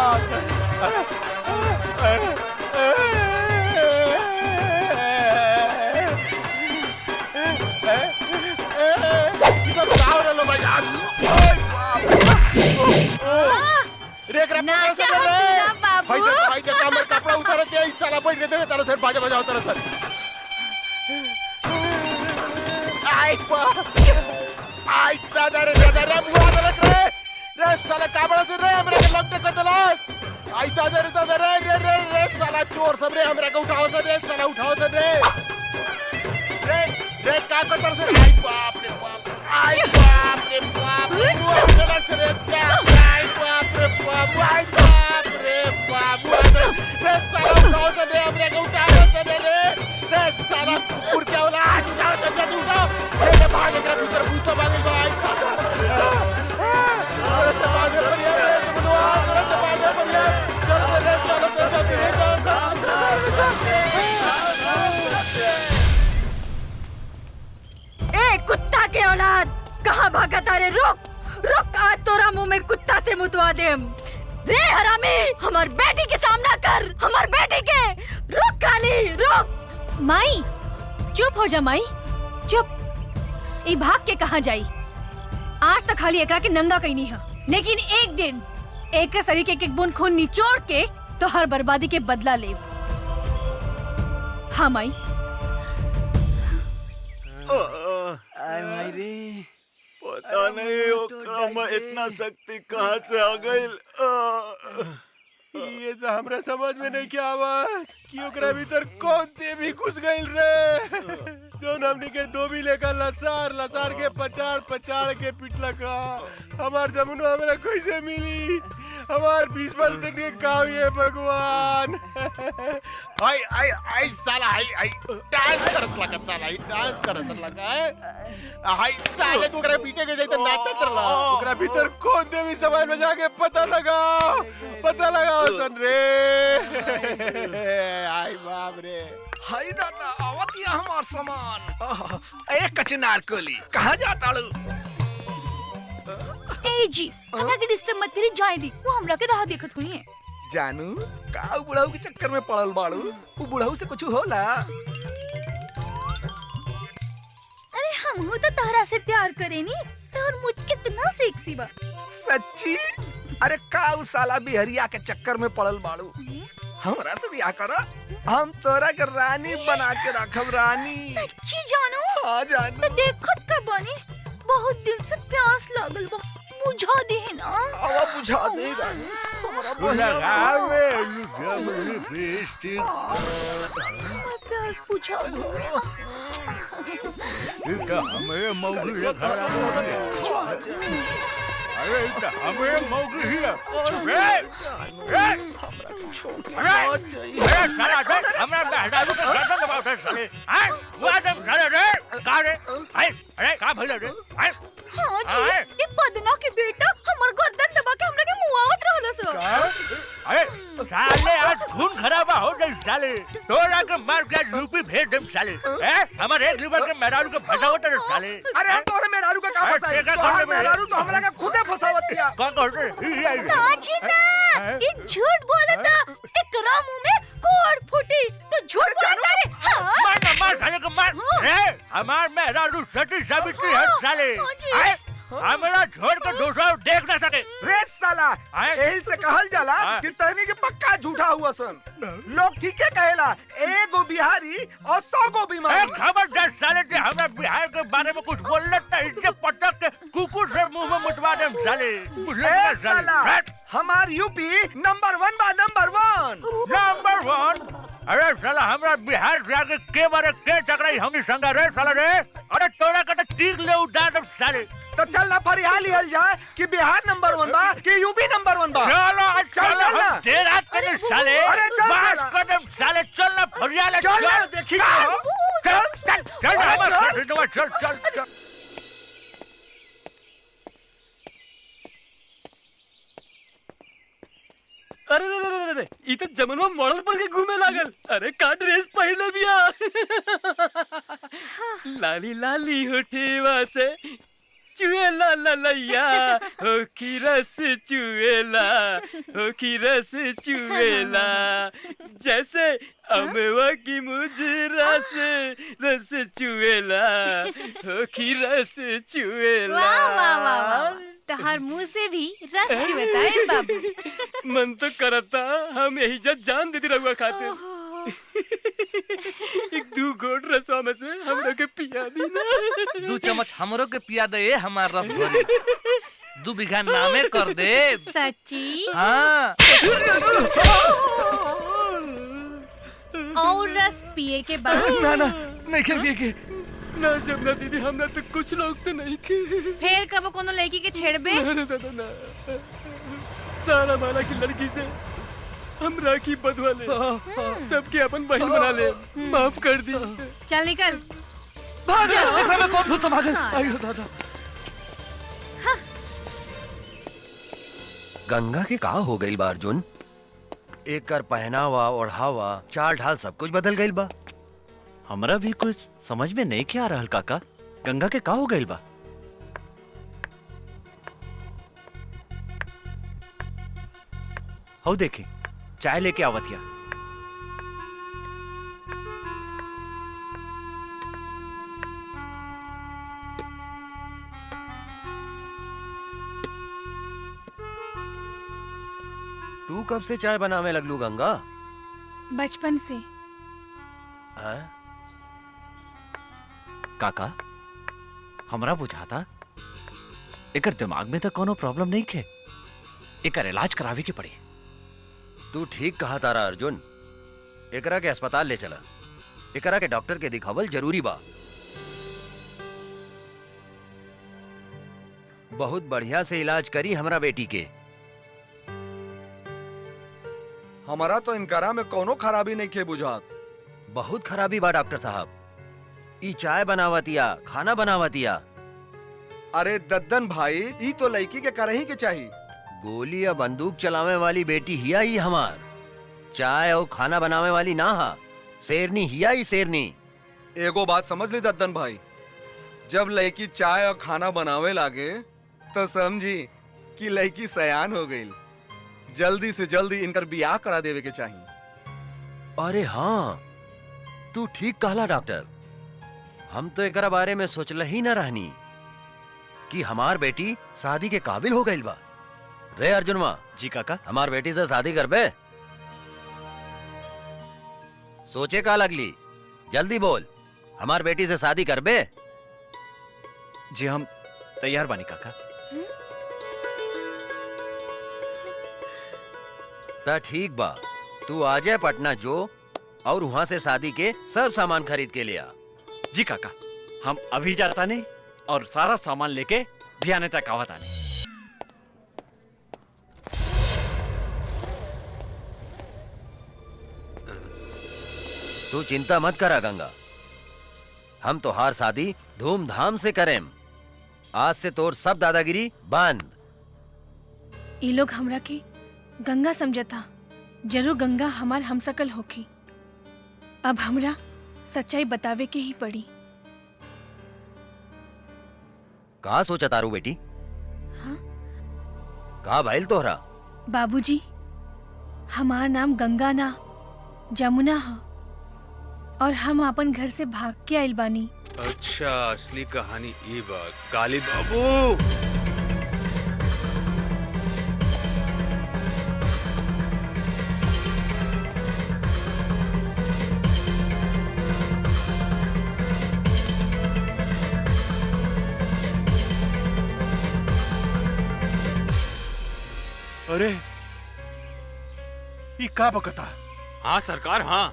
S1: नाचा हम बिना बाबू।
S6: भाई देखो हमर कपड़ा उतार के इस साला बैठ के देवे तारा सर बाजा बजाओ तारा सर आई दादा रे बुआ रे साला काबड़ा से रे हमरा के लौट के दलास आई दादा रे साला चोर सब रे हमरा के उठाओ से रे साला उठाओ से रे का करतर से आई बाप रे बाप बुआ चला से रे क्या आई बाप रे बाप रे साला उठाओ से रे हमरा के उठाओ से रे साला कुकुर के औलाद उठाओ से जल्दी उठाओ रे भाग एकरा भीतर भूत सब आ गइल बा आई अरे से बाजे बढ़िया रे बुआ अरे से बाजे बढ़िया चल रे साला से जल्दी
S3: ए कुत्ता के औलाद कहाँ भागता रे? रुक आज तोरा मुंह में कुत्ता से मुतवा देम। रे हरामी हमार बेटी के सामना कर, हमार बेटी के। रुक काली रुक।
S1: माई चुप हो जा माई चुप। ई भाग के कहाँ जाई? आज तक खाली एकरा के नंगा कहीं नहीं है, लेकिन एक दिन एक के शरीर के एक बूंद खून निचोड़ के तो हर बर्बादी के बदला ले। हाँ माई।
S7: पता नहीं ओकरा में इतना शक्ति कहाँ से आ गइल।
S6: ये तो हमरा समझ में नहीं क्या आवा कि ओकरा भीतर कौन देवी घुस गइल रे जोन हमनी के धोबी लेकर लसार के पचाड़ के पिटला का। हमार जमुन हमरा कैसे मिली? हमार 20% के काव ये भगवान। आई साला आई डांस करत लगा साला आई डांस करत लगा आई साले तू ओकरा पीटे के जाई त नाचत रहा। ओकरा भीतर कौन देवी समाज में जाके पता लगाओ सन रे। आई बाप रे
S9: हाय दादा आवतिया हमार सामान। ए कचनार कोली कहाँ जाता लू?
S1: ए जी हमरा के डिस्टर्ब मत करी जाए दी। वो हमरा के राह देखत हुई है।
S5: जानू का बुढ़ाऊ के चक्कर में पड़ल बाड़ू? वो बुढ़ाऊ से कुछ होला?
S1: हम तो तहरा से प्यार करेनी तोहर मुझ कितना सेक्सी बा।
S10: सच्ची? अरे का उ साला बिहरिया के चक्कर में पड़ल बाड़ू। हमरा से बियाह करो, हम तोरा के रानी बना के रखब। रानी
S1: सच्ची जानू?
S10: हाँ जानू।
S1: तो देखत का बानी बहुत दिन से प्यास लागल बा, बुझा दे ना।
S10: आवा बुझा दे रानी। हमरा
S1: प्यास बुझा दो।
S9: हमें मौगी अरे हमें मौगी है। साला रे हमरा बेहदारू के गर्दन दबावत है साले। हाय वो आदम साले रे का रे? हाय अरे का भइल रे? हाय
S1: हाँ जी, ये पदना के बेटा हमर गर्दन दबा के हमरा के मुआवत रहल सो।
S9: अरे साले आज खून खराबा हो गई साले। तोरा के मार के यूपी भेज देम साले। हमारे एक लीवर के मेहरारू के फसावत है साले।
S10: अरे हम तोरे मेहरारू का का फसाई? तोहर मेहरारू तो हमरा के खुदे फसावत किया।
S9: कौन कहते?
S1: ना जी ना, ये झूठ बोलता। एकरा मुंह में कोड़ फूटी तो झूठ बोलता रे। हाँ?
S9: मार ना मार साले को मार। हमार मेहरारू सती सावित्री है साले। हमरा छोड़ कर दूसरा देख ना सके।
S10: रे साला, यही से कहल जाला कि तहनी के पक्का झूठा हुआ सन। लोग ठीक है कहेला, एगो बिहारी और 100 गो बीमारी।
S9: खबरदार साले जे हमरा बिहार के बारे में कुछ बोलले त इज्जत पटक के कुकुर से मुंह में मुतवा देम साले।
S10: ए साला, हमार यूपी नंबर 1 बा, नंबर 1।
S9: नंबर 1? अरे साला हमरा बिहार जाके के बारे के टकराई हमनी संगा रे साला रे। अरे तोरा के त टीक ले उड़ा दम साले।
S10: तो चल ना फरियाल लिहल जाए कि बिहार नंबर 1 बा कि यूपी नंबर 1 बा।
S9: चलो
S10: चल ना।
S9: देर रात के साले।
S10: अरे चल
S9: बस कदम साले चल ना फरियाल
S10: चल ना देखी।
S9: चल चल चल चल चल चल।
S5: अरे रे रे ई तो जमनवा मॉडल पर के घूमे लागल। अरे का ड्रेस पहले बिया। लाली लाली होठेवा से चुएला ललैया हो की रस चुएला, हो की रस चुएला, जैसे अमवा की मुजरा से रस चुएला, हो की रस चुएला।
S1: वाह वाह वाह वाह, तहार मुंह से भी रस चुएता है बाबू।
S5: मन तो करता हम यही जान देती रहुआ खाते। एक 2 घोट रसवा में से हमरा के पिया दी ना।
S11: 2 चम्मच हमरो के पिया दे हमार रस भरी। 2 बीघा नामे कर दे।
S1: सच्ची?
S11: हाँ।
S1: और रस पिए के बाद?
S5: ना ना नहीं के पिए के ना जमुना दीदी, हमरा तो कुछ लोग तो नहीं के।
S1: फिर कब कोनो लड़की के छेड़बे?
S5: ना सारा माला की लड़की से हमरा की बदवा ले, सबके अपन बहन बना ले। माफ कर दी।
S1: चल निकल।
S5: भाग जा। में कौन भूत समा गया? आयो दादा।
S8: गंगा के का हो गइल बा अर्जुन? एकर पहनावा ओढ़ावा चाल ढाल सब कुछ बदल गइल बा।
S2: हमरा भी कुछ समझ में नहीं क्या आ रहल काका। गंगा के का हो गइल बा? हो देखी चाय लेके आवतिया।
S8: तू कब से चाय बनावे लगलू गंगा?
S1: बचपन से।
S8: हाँ?
S2: काका हमरा बुझाता एकर दिमाग में तो कोनो प्रॉब्लम नहीं खे। एकर इलाज करावे के पड़ी।
S8: तू ठीक कहा तारा अर्जुन। एकरा के अस्पताल ले चला। एकरा के डॉक्टर के दिखावल जरूरी बा। बहुत बढ़िया से इलाज करी हमरा बेटी के।
S10: हमारा तो इनकरा में कोनो खराबी नहीं के बुझात।
S8: बहुत खराबी बा डॉक्टर साहब। ई चाय बनावतिया, खाना बनावतिया।
S10: अरे दद्दन भाई, ई तो लड़की के करही के चाहिए।
S8: गोली या बंदूक चलावे वाली बेटी हिया ही हमार। चाय और खाना बनावे वाली ना हा। शेरनी हिया ही शेरनी।
S10: एगो बात समझ ली दद्दन भाई, जब लड़की चाय और खाना बनावे लागे तो समझी कि लड़की सयान हो गई। जल्दी से जल्दी इनकर बियाह करा देवे के चाहिए।
S8: अरे हाँ, तू ठीक कहला डॉक्टर।
S14: हम तो एकरा बारे में सोचल ही न रहनी कि हमार बेटी शादी के काबिल हो गई बा। रे अर्जुनवा।
S2: जी काका।
S14: हमार बेटी से शादी करबे? सोचे का लगली, जल्दी बोल, हमार बेटी से शादी करबे?
S2: जी हम तैयार बानी काका।
S14: ता ठीक बा, तू आ जाए पटना जो और वहां से शादी के सब सामान खरीद के लिया।
S2: जी काका, हम अभी जाता नहीं और सारा सामान लेके भियाने तक आवत आने।
S14: तू चिंता मत करा गंगा, हम तो हार शादी धूमधाम से करें। आज से तोर सब दादागिरी बंद।
S1: ये लोग हमरा के गंगा समझता, जरूर गंगा हमार हमसकल होखी। अब हमरा सच्चाई बतावे के ही पड़ी।
S14: कहा सोचा तारू बेटी?
S1: हाँ?
S14: कहा भाईल तोहरा?
S1: बाबूजी, हमार नाम गंगा ना जमुना है और हम अपन घर से भाग के आइल बानी।
S7: अच्छा, असली कहानी ये बात। काली बाबू
S6: अरे ये का बकता?
S7: हाँ सरकार, हाँ।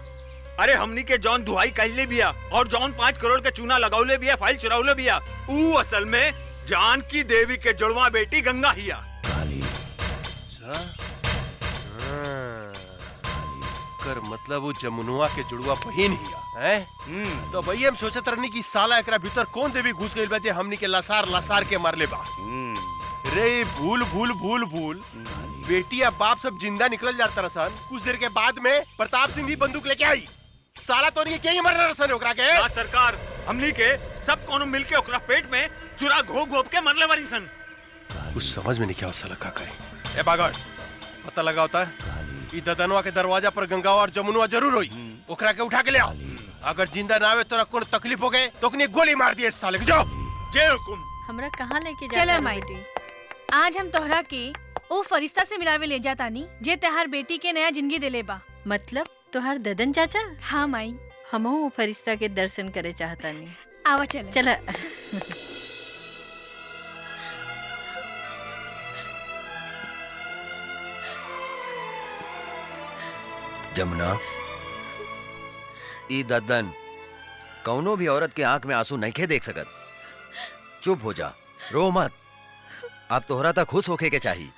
S7: अरे हमनी के जौन दुहाई कहले बिया और जौन 5 करोड़ के चूना लगौले बिया, फाइल चुरावले बिया, ऊ असल में जानकी देवी के जुड़वा बेटी गंगा हिया।
S6: कर मतलब वो जमुनुआ के जुड़वा बहिन हिया है। तो भैया हम सोचत रहनी कि साला एकरा भीतर कौन देवी घुस गइल बा जे हमनी के लसार लसार के मारले बा। रे भूल भूल भूल भूल बेटी या बाप सब जिंदा निकल जाता रसन। कुछ देर के बाद में प्रताप सिंह भी बंदूक लेके आई। साला तो नहीं क्या मर रसन ओकरा के।
S7: हाँ सरकार, हमनी के सब कोनो मिलके ओकरा पेट में चुरा घोप घोप के मरले बारी सन।
S6: कुछ समझ में नहीं क्या साला का करे। ए बागड़, पता लगा होता है ई ददनवा के दरवाजा पर गंगा और जमुनवा जरूर होई। ओकरा के उठा के ले आओ। अगर जिंदा ना आवे तो कोई तकलीफ हो गए तो कनी गोली मार दिए साले के। जाओ।
S7: जय हुकुम।
S3: हमरा कहाँ लेके जा?
S1: चला माइटी, आज हम तोहरा के ओ फरिश्ता से मिलावे ले जातानी जे तहार बेटी के नया जिंदगी देले बा।
S3: मतलब तोहार ददन चाचा?
S1: हाँ माई,
S3: हमहू वो फरिश्ता के दर्शन करे चाहतानी।
S1: आवा चला।
S3: चला।
S14: जमुना, ई दद्दन कौनो भी औरत के आंख में आंसू नहीं खे देख सकत। चुप हो जा, रो मत। अब तोहरा तक खुश होके के चाहिए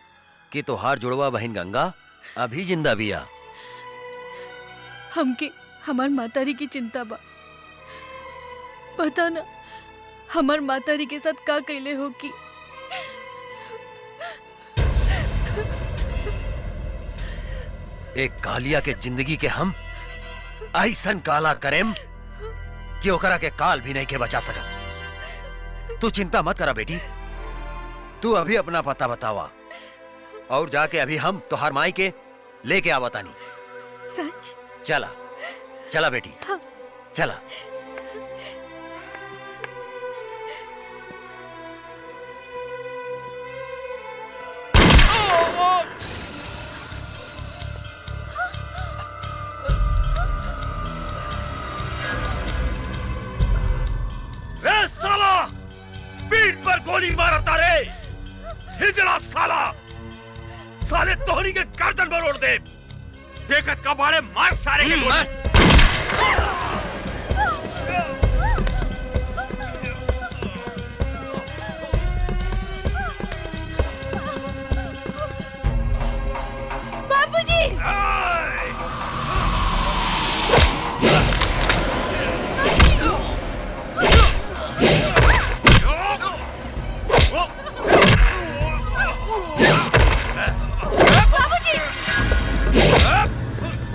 S14: कि तोहार जुड़वा बहन गंगा अभी जिंदा बिया।
S1: हमके हमार मातारी की चिंता बा। पता ना हमार मातारी के साथ का कैले हो कि
S14: एक कालिया के जिंदगी के हम ऐसन काला करेम कि ओकरा के काल भी नहीं के बचा सकत। तू चिंता मत करा बेटी, तू अभी अपना पता बतावा और जाके अभी हम तोहार माई के लेके आवतानी।
S1: सच?
S14: चला चला बेटी।
S1: हाँ।
S14: चला।
S4: रे साला, पीठ पर गोली मारता रे। हिजड़ा साला, साले तोहरी के गर्दन पर ओढ़ दे। देखत का बाड़े मार सारे के गोली।
S1: बाबूजी!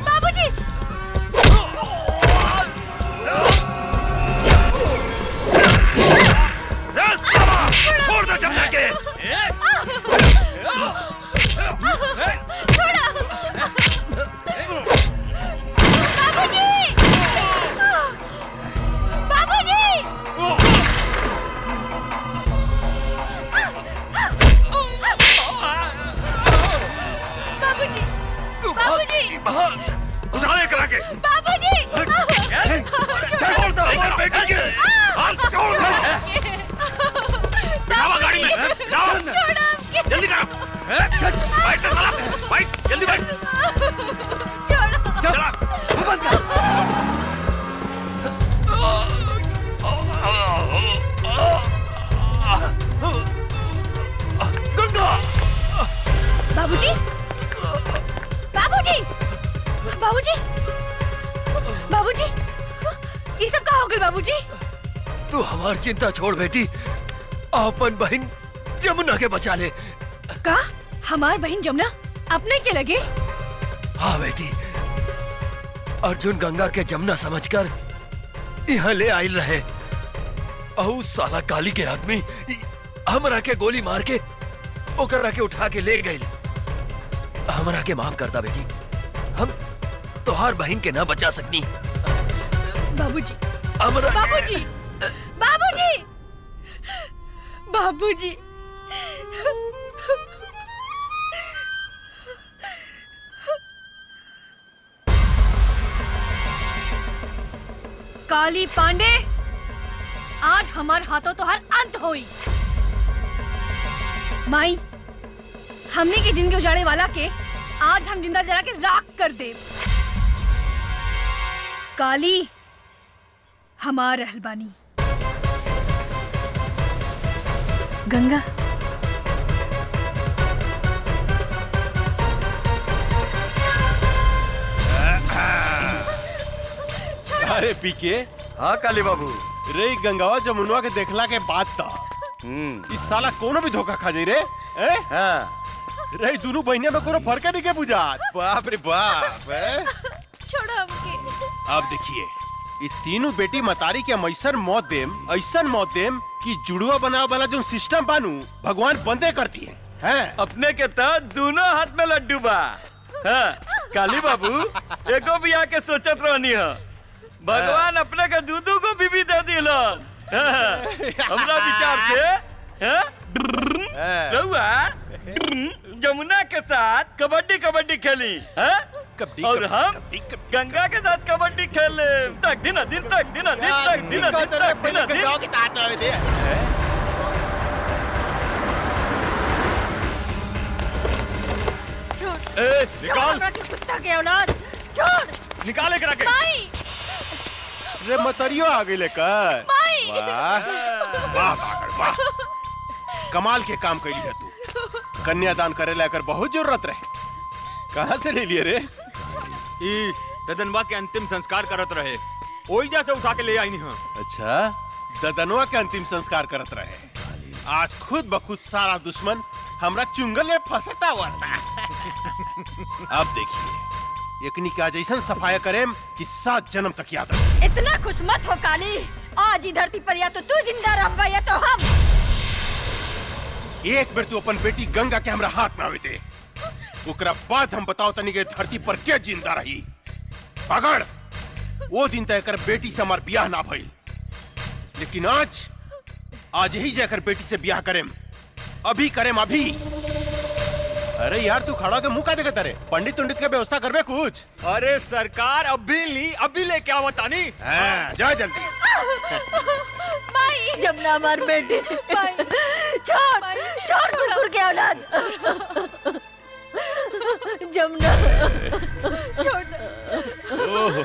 S1: बाबूजी!
S2: उठा ले करा के।
S1: बाबूजी
S2: छोड़ दो हमारी बेटी के। हाथ छोड़ दो। बिठाओ गाड़ी में। बिठाओ। जल्दी करो। बैठ साला। बैठ जल्दी बैठ। चला। बंद कर। गंगा।
S1: बाबूजी बाबूजी बाबूजी बाबूजी ये सब कहाँ हो गए बाबूजी?
S14: तू हमार चिंता छोड़ बेटी, अपन बहन जमुना के बचा ले।
S1: का हमार बहन जमुना अपने के लगे?
S14: हाँ बेटी, अर्जुन गंगा के जमुना समझकर यहाँ ले आयल रहे। अहू साला काली के आदमी हमरा के गोली मार के ओकरा के उठा के ले गए। हमरा के माफ करता बेटी, हम तोहार बहन के ना बचा सकनी।
S1: बाबूजी
S14: हमरा
S1: बाबूजी बाबूजी बाबूजी काली पांडे, आज हमार हाथों तो हर अंत होई। माई, हमने की जिंदगी उजाड़े वाला के आज हम जिंदा जला के राख कर दे। काली हमार रहलबानी। गंगा
S6: अरे पीके।
S4: हाँ काली बाबू।
S6: रे गंगावा जमुनवा के देखला के बाद था इस साला कोनो भी धोखा खा जाई रे।
S4: हाँ।
S6: रे दोनों बहनिया में कोनो फर्क नहीं के बुझात। बाप रे बाप।
S1: छोड़ो हमके।
S6: अब देखिए, ये तीनों बेटी मतारी के हम ऐसन मौत देम कि जुड़वा बनावे वाला जो सिस्टम बानू भगवान बंदे करती है।
S4: अपने के तो दोनों हाथ में लड्डू बा। हाँ, काली बाबू एको भी आके सोचत रहनी है, भगवान अपने के दूधू को बीबी दे दिलन। हमरा विचार से रहुआ जमुना के साथ कबड्डी कबड्डी खेली और हम गंगा के साथ कबड्डी खेले। तक दिन दिन तक दिन दिन तक दिन दिन तक दिन दिन।
S2: निकाल।
S3: कुत्ता के औलाद छोड़।
S2: निकाले करा के।
S1: माई
S6: रे मतरियो आ गई लेकर।
S1: माई
S6: वाह वाह वाह, कमाल के काम कैली है तू। कन्यादान करे लेकर बहुत जरूरत रहे, कहाँ से ले लिए रे?
S7: ई ददनवा के अंतिम संस्कार करत रहे, ओइजा से उठा के ले आई नहीं।
S6: अच्छा, ददनवा के अंतिम संस्कार करत रहे। आज खुद बखुद सारा दुश्मन हमरा चुंगल में फंसता हुआ था। अब देखिए, एकनी का जैसन सफाया करेम कि 7 जन्म तक याद रहे।
S3: इतना खुश मत हो काली, आज ही धरती पर या तो तू जिंदा रहबा या तो हम।
S6: एक बार तू अपन बेटी गंगा के हमरा हाथ में आवे दे, ओकरा बाद हम बताओ तनी के धरती पर क्या जिंदा रही। पगड़, वो दिन तक कर बेटी से हमार ब्याह ना भइल, लेकिन आज ही जाकर बेटी से ब्याह करेम। अभी करेम अभी। अरे यार तू खड़ा के मुंह का देखत रे? पंडित उंडित के व्यवस्था करबे कुछ?
S7: अरे सरकार अभी ले क्या बतानी।
S6: जा जल्दी।
S1: माई
S3: जमुना हमार बेटी। छोड़ छोड़ कुकुर के औलाद। जमुना
S1: छोड़ दो।
S6: ओह,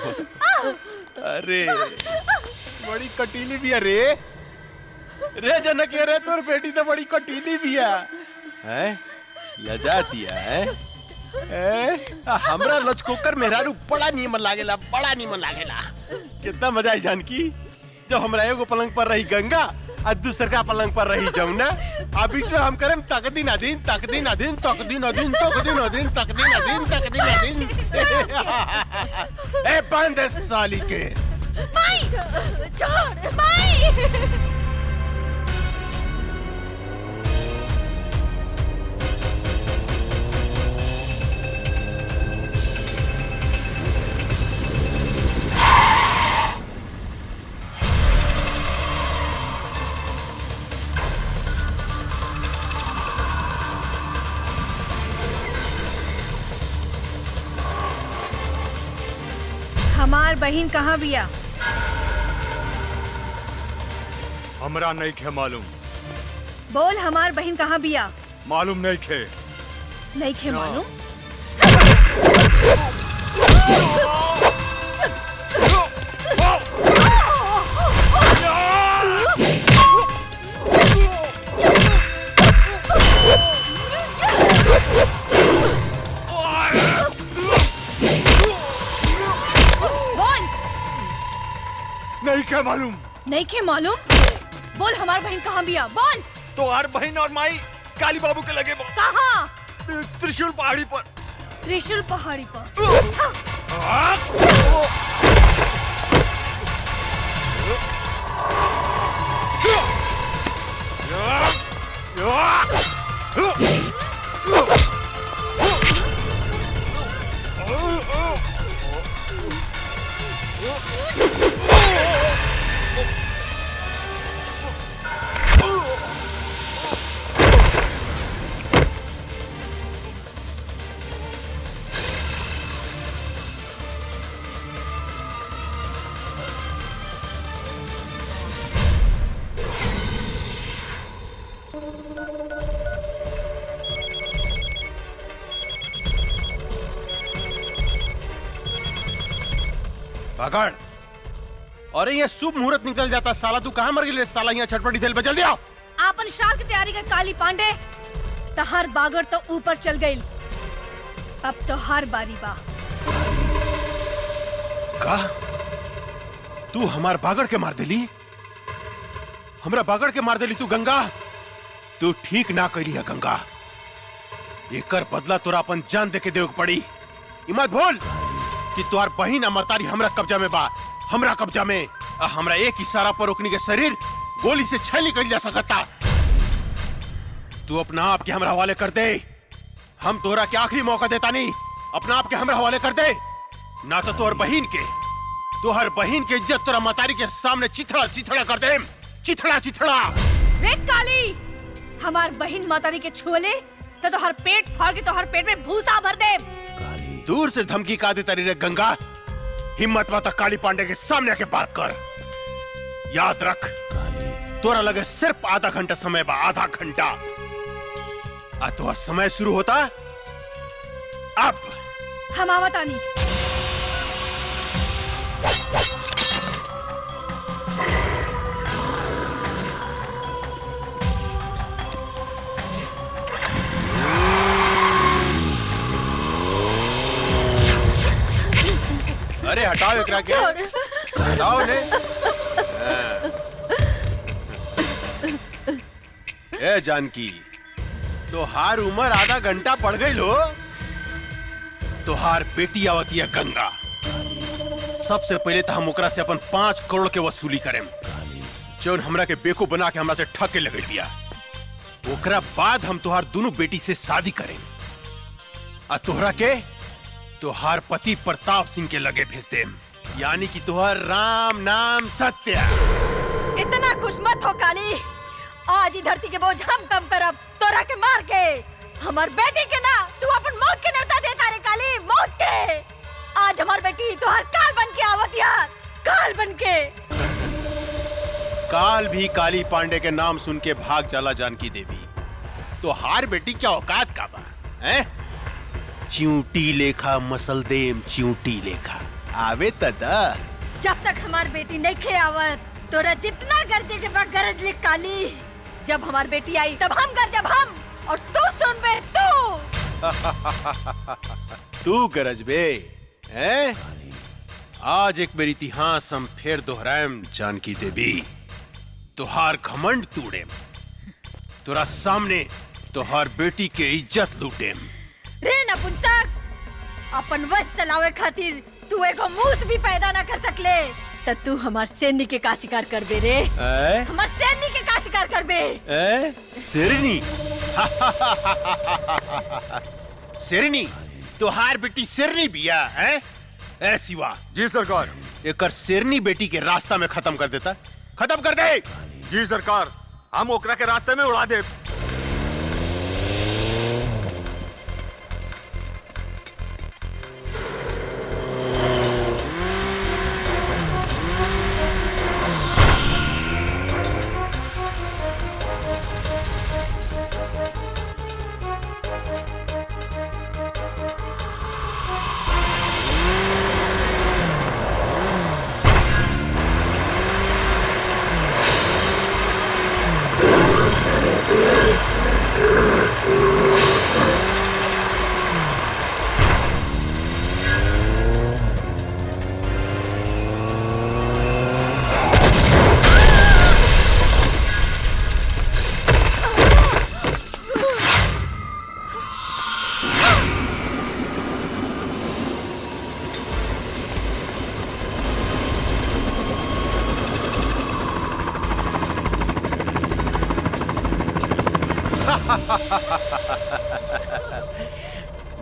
S6: अरे बड़ी कटीली भी है रे। रे जनक रे, तोर बेटी तो बड़ी कटीली भी है। लजाती है। हमरा लचकोकर मेहरारू बड़ा नीमन लागेला, बड़ा नीमन लागेला। कितना मजा आई जानकी, जब हमरा एगो पलंग पर रही गंगा और दूसर का पलंग पर रही जमुना, आ बीच में हम करें तकदीन अदीन तकदीन अदीन तकदीन अदीन तकदीन अदीन तकदीन अदीन तकदीन अदीन। ए बंद साली के।
S1: माई छोड़ माई। हमार बहन कहाँ बिया?
S7: हमरा नहीं खे मालूम।
S1: बोल हमार बहन कहाँ बिया?
S7: मालूम नहीं खे।
S1: नहीं खे मालूम? बोल
S7: नहीं खे मालूम।
S1: नहीं खे मालूम? बोल हमार बहन कहाँ बिया? बोल।
S7: तो हर बहन और माई काली बाबू के लगे
S1: कहाँ?
S7: त्रिशूल पहाड़ी पर।
S1: त्रिशूल पहाड़ी पर।
S6: पकड़। अरे ये शुभ मुहूर्त निकल जाता साला, तू कहाँ मर गई साला? यहाँ छटपटी दिल पे जल्दी आओ।
S1: आपन श्राद्ध की तैयारी कर काली पांडे। तहार बागर तो ऊपर चल गई, अब तो हर बारी बा।
S6: का तू हमार बागड़ के मार देली? हमरा बागड़ के मार देली तू गंगा? तू ठीक ना कैली है गंगा। एकर बदला तोरा अपन जान दे के देव पड़ी। मत भूल कि तोहार बहिन अमरतारी हमरा कब्जा में बा, हमरा कब्जा में। हमरा एक इशारा पर ओकनी के शरीर गोली से छल निकल जा सकता। तू अपना आप के हमरा हवाले कर दे। हम तोरा के आखिरी मौका देता नहीं, अपना आप के हमरा हवाले कर दे, ना तो तोहर बहिन के, तोहर बहिन के इज्जत तोरा मतारी के सामने चिथड़ा चिथड़ा कर दे। चिथड़ा चिथड़ा।
S1: रे काली, हमार बहिन मातारी के छुले तो तोहर पेट फाड़ के तोहर पेट में भूसा भर दे।
S6: दूर से धमकी का देता रे गंगा। हिम्मत माता काली पांडे के सामने आके बात कर। याद रख, तोरा लगे सिर्फ आधा घंटा समय बा, आधा घंटा। तोहर समय शुरू होता अब।
S1: हम आवतानी।
S6: अरे हटाओ एकरा के, हटाओ ने। ए जानकी, तोहार उम्र आधा घंटा पड़ गई लो। तोहार बेटी आवती है गंगा। सबसे पहले तो हम ओकरा से अपन 5 करोड़ के वसूली करें, जौन हमरा के बेवकूफ बना के हमरा से ठग के लगे दिया। ओकरा बाद हम तोहार दोनों बेटी से शादी करें, आ तोहरा के तोहार पति प्रताप सिंह के लगे भेज देम, यानी कि तोहार राम नाम सत्य।
S3: इतना खुश मत हो काली। आज ही धरती के बोझ हम कम करब, तोरा के मार के। हमार बेटी के ना तू अपन मौत के न्योता देता रे काली, मौत के। आज हमार बेटी तोहार काल बन के आवत यार, काल बन के।
S6: काल भी काली पांडे के नाम सुन के भाग जाला जानकी देवी। तोहार बेटी क्या औकात का बा, हैं? चिंटी लेखा मसल देम, चिंटी लेखा आवे तदा।
S3: जब तक हमार बेटी नहीं खे आवत, तोरा जितना गरजे के बाद गरज ले काली। जब हमार बेटी आई तब हम गरजब हम, और तू सुन बे तू।
S6: तू गरज बे, हैं? आज एक मेरी इतिहास हम फिर दोहराएम जानकी देवी। तोहार घमंड तोड़ेम, तोरा सामने तोहार बेटी के इज्जत लूटेम।
S3: रे नपुंसक, अपन वश चलावे खातिर तू एगो मूस भी पैदा ना कर सकले, त तू हमार सैन्य के का शिकार कर बे रे। हमार सैन्य के का शिकार कर बे।
S6: शेरनी। शेरनी, तोहार बेटी शेरनी बिया है? ए शिवा।
S7: जी सरकार।
S6: एकर शेरनी बेटी के रास्ता में खत्म कर देता, खत्म कर दे।
S7: जी सरकार, हम ओकरा के रास्ते में उड़ा दे।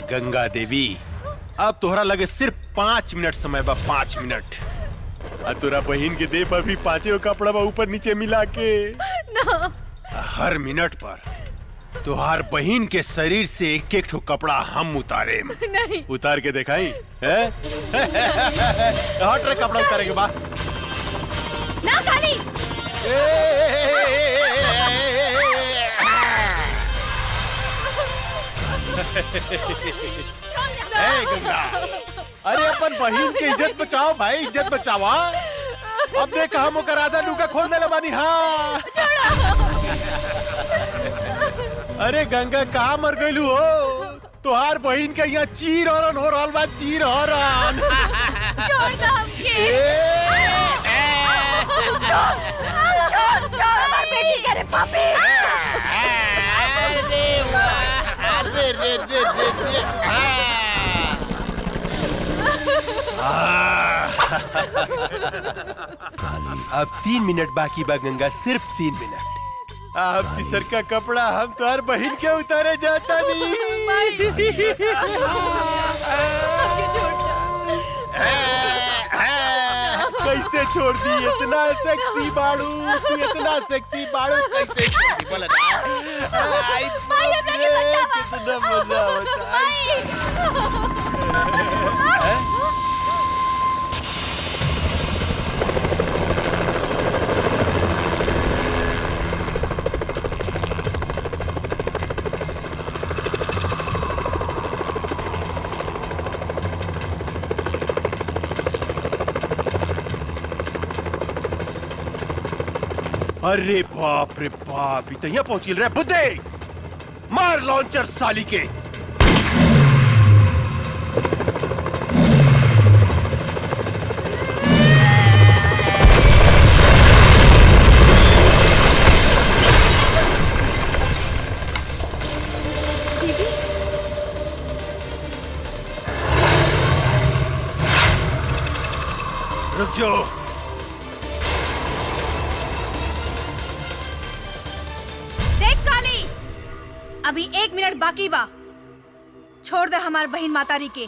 S6: गंगा देवी, अब तोहरा लगे सिर्फ 5 मिनट समय बा, 5 मिनट। तोरा बहन के देह पर भी 5 कपड़ा बा ऊपर नीचे मिला के
S3: ना।
S6: हर मिनट पर तुहार बहन के शरीर से एक एक ठो कपड़ा हम उतारे।
S3: नहीं।
S6: उतार के दिखाई है? हट रे, कपड़ा उतारे के बाद
S3: ना खाली।
S6: गंगा, अरे अपन बहन की इज्जत बचाओ भाई, इज्जत बचावा। अब देख हम ओकर आधा लुका खोल देले बानी। हाँ अरे गंगा, कहाँ मर गइलू हो? तुहार बहन के यहाँ चीर हरन हो रहल बा, चीर हरन।
S3: छोड़ दो हमके। छोड़ हमार बेटी करे पापी।
S6: अब 3 मिनट बाकी बा गंगा, सिर्फ 3 मिनट। अब तीसर का कपड़ा हम तुहार बहन के उतारे जाता नहीं। कैसे छोड़ दी? इतना सेक्सी बाड़ू, तू इतना सेक्सी बाड़ू, कैसे छोड़ दी? बोला ना। कितना मजा होता है। अरे बाप रे बाप, इतना पहुंच गिल रहा है। बुद्धे मार लॉन्चर साली के। रुक जाओ।
S1: अभी 1 मिनट बाकी बा। छोड़ दे हमार बहन मातारी के।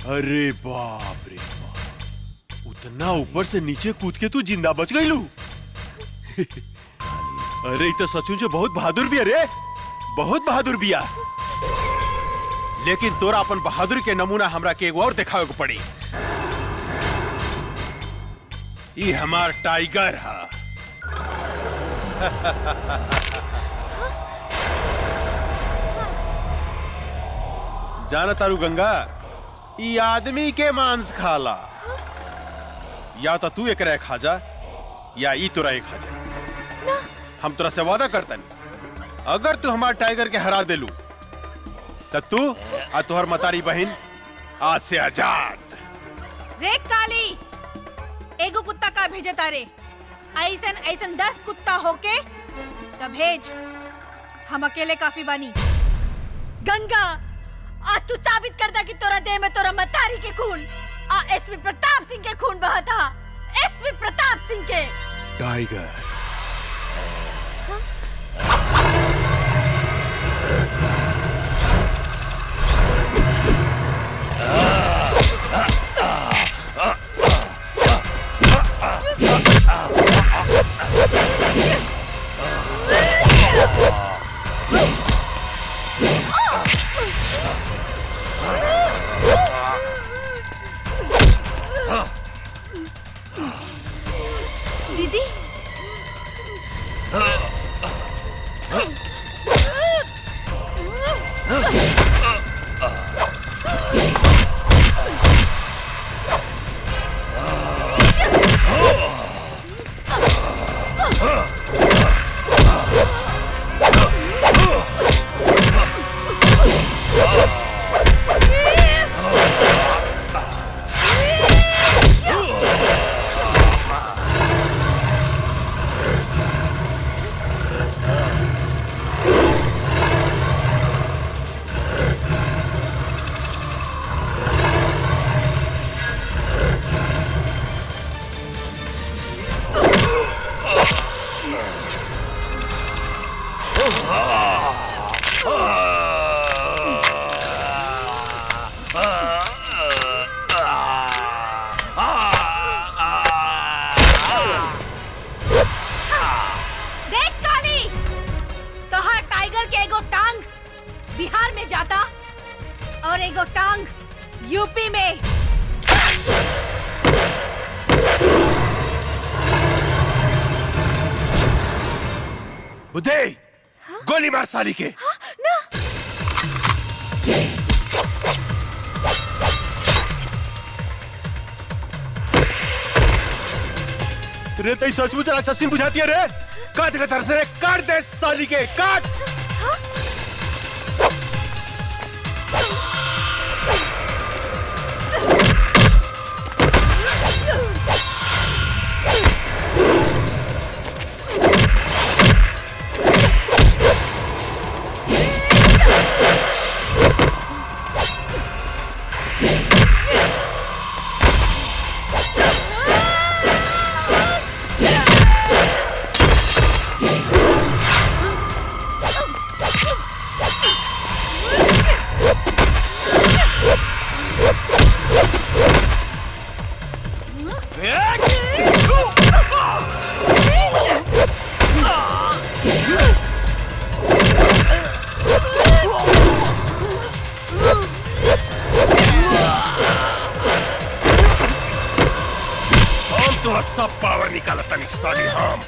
S6: अरे बाप रे बाप, उतना ऊपर से नीचे कूद के तू जिंदा बच गई लू। अरे तो सचमुच बहुत बहादुर भी, अरे बहुत बहादुर बिया। लेकिन तोरा अपन बहादुर के नमूना हमरा के एगो और दिखावे को पड़ी। ये हमार टाइगर है। जाना तारू गंगा, ई आदमी के मांस खाला। या तो तू एक खा जा, या ई तोरा एक खा जा। हम तोरा से वादा करतन, अगर तू हमार टाइगर के हरा देलू तो तू और तुहर मतारी बहन आज से आजाद।
S1: देख काली, एगो कुत्ता का भेजे तारे। ऐसन ऐसन 10 कुत्ता होके तब भेज। हम अकेले काफी बानी।
S3: गंगा, आज तू साबित करता कि तोरा देह में तोरा मतारी के खून एसपी प्रताप सिंह के खून बहा था। एसपी प्रताप सिंह के।
S6: टाइगर,
S1: दीदी,
S6: Oh!
S1: बिहार में जाता और एगो टांग यूपी में।
S6: बुद्धे गोली मार साली के। रे तई सचमुच राक्षसी बुझाती है रे। काट के तरस रे, काट दे साली के, काट। सब पावर निकाला तनी साली हम।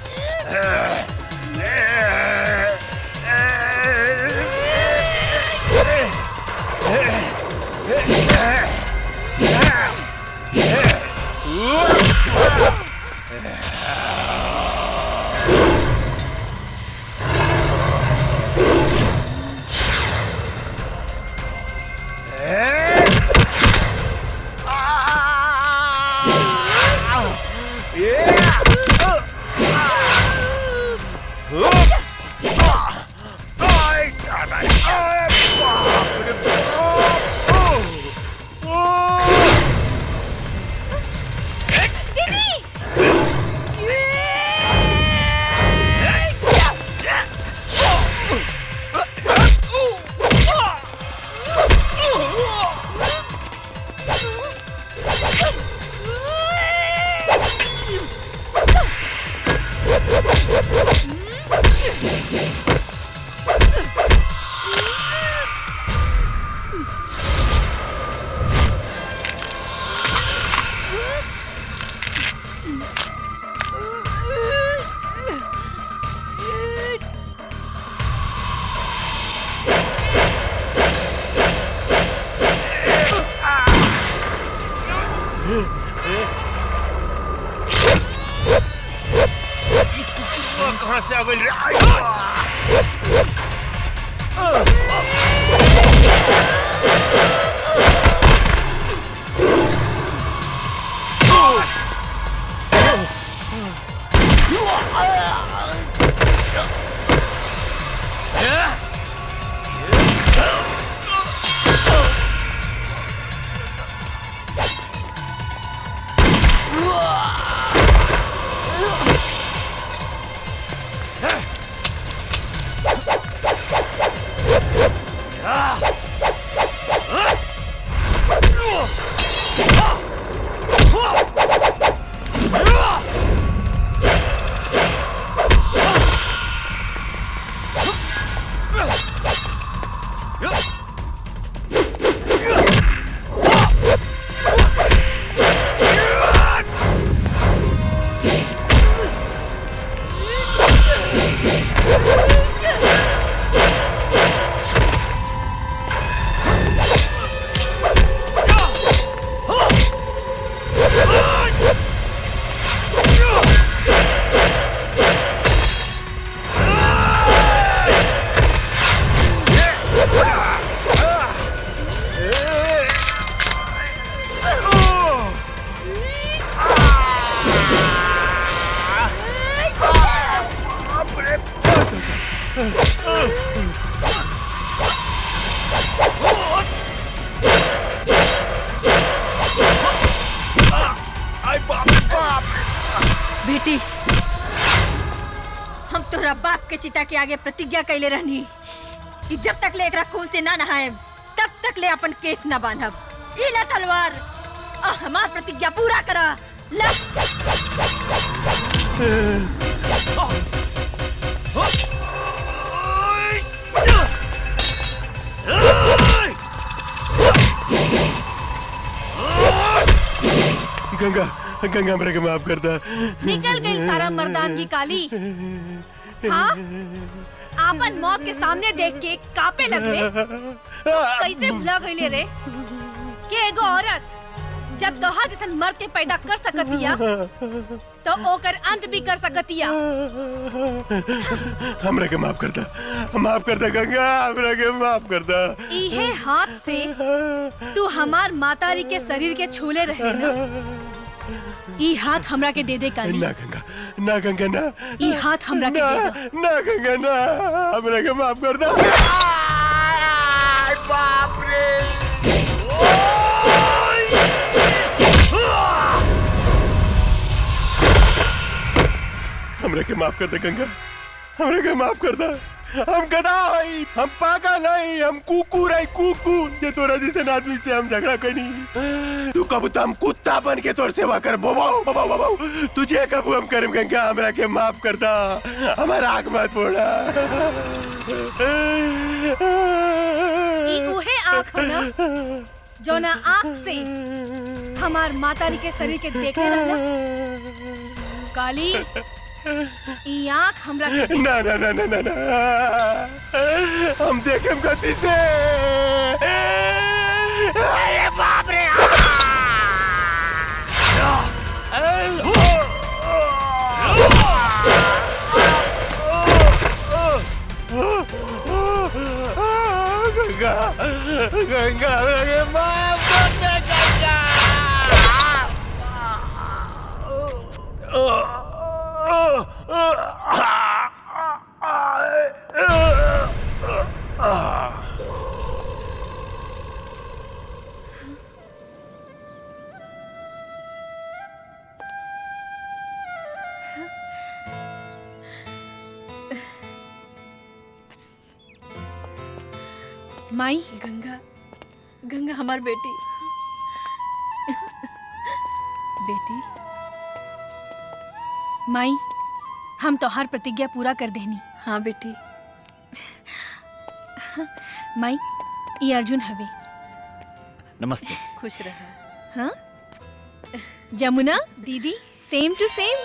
S6: कहां से आ गई रे?
S3: बेटी, हम तोरा बाप के चिता के आगे प्रतिज्ञा कैले रहनी कि जब तक ले एकरा खून से ना नहाएब तब तक ले अपन केस ना बांधब। ई ला तलवार, हमार प्रतिज्ञा पूरा करा। ला।
S6: गंगा गंगा मेरे को माफ कर दा।
S1: निकल गई सारा मर्दानगी काली। हाँ आपन मौत के सामने देख के कापे लगले। कैसे भुला गईले रे कि एगो औरत जब तोहार जैसन मर्द के पैदा कर सकतिया तो ओकर अंत भी कर सकतिया।
S6: हमरा के माफ कर दा गंगा, हमरा के माफ कर दा।
S1: इहे हाथ से तू हमार मातारी के शरीर के छूले रहे ना, ई हाथ हमरा के दे दे काली।
S6: ना गंगा ना,
S1: ई हाथ हमरा के दे दो।
S6: ना गंगा ना, हमरा के माफ कर दा।
S9: बाप रे
S6: हमरा के माफ कर दे गंगा, हमरा के माफ कर दा। हम गधा हई, हम पागल हई, हम कुकुर हई, कुकुर। ये तोरा जैसे आदमी से हम झगड़ा करी। तू कब तो हम कुत्ता बन के तोर सेवा कर बोबाओ। तुझे कब हम करम गंगा, हमरा के माफ कर दा। हमारा आग मत फोड़ा।
S1: ई उहे आँख हो ना जो ना आँख से हमार मातारी के शरीर के देखे रहला। काली ई आँख हमरा के
S6: ना ना ना ना ना ना, हम देखेम गति से।
S9: अरे बाप रे
S6: गंगा गंगा मेरे माफ कर दे गंगा।
S1: माई
S3: गंगा हमार बेटी। बेटी
S1: माई हम तोहार प्रतिज्ञा पूरा कर देनी।
S3: हाँ बेटी।
S1: माई ये अर्जुन हवे।
S2: नमस्ते।
S3: खुश रहा।
S1: हाँ जमुना दीदी सेम टू सेम।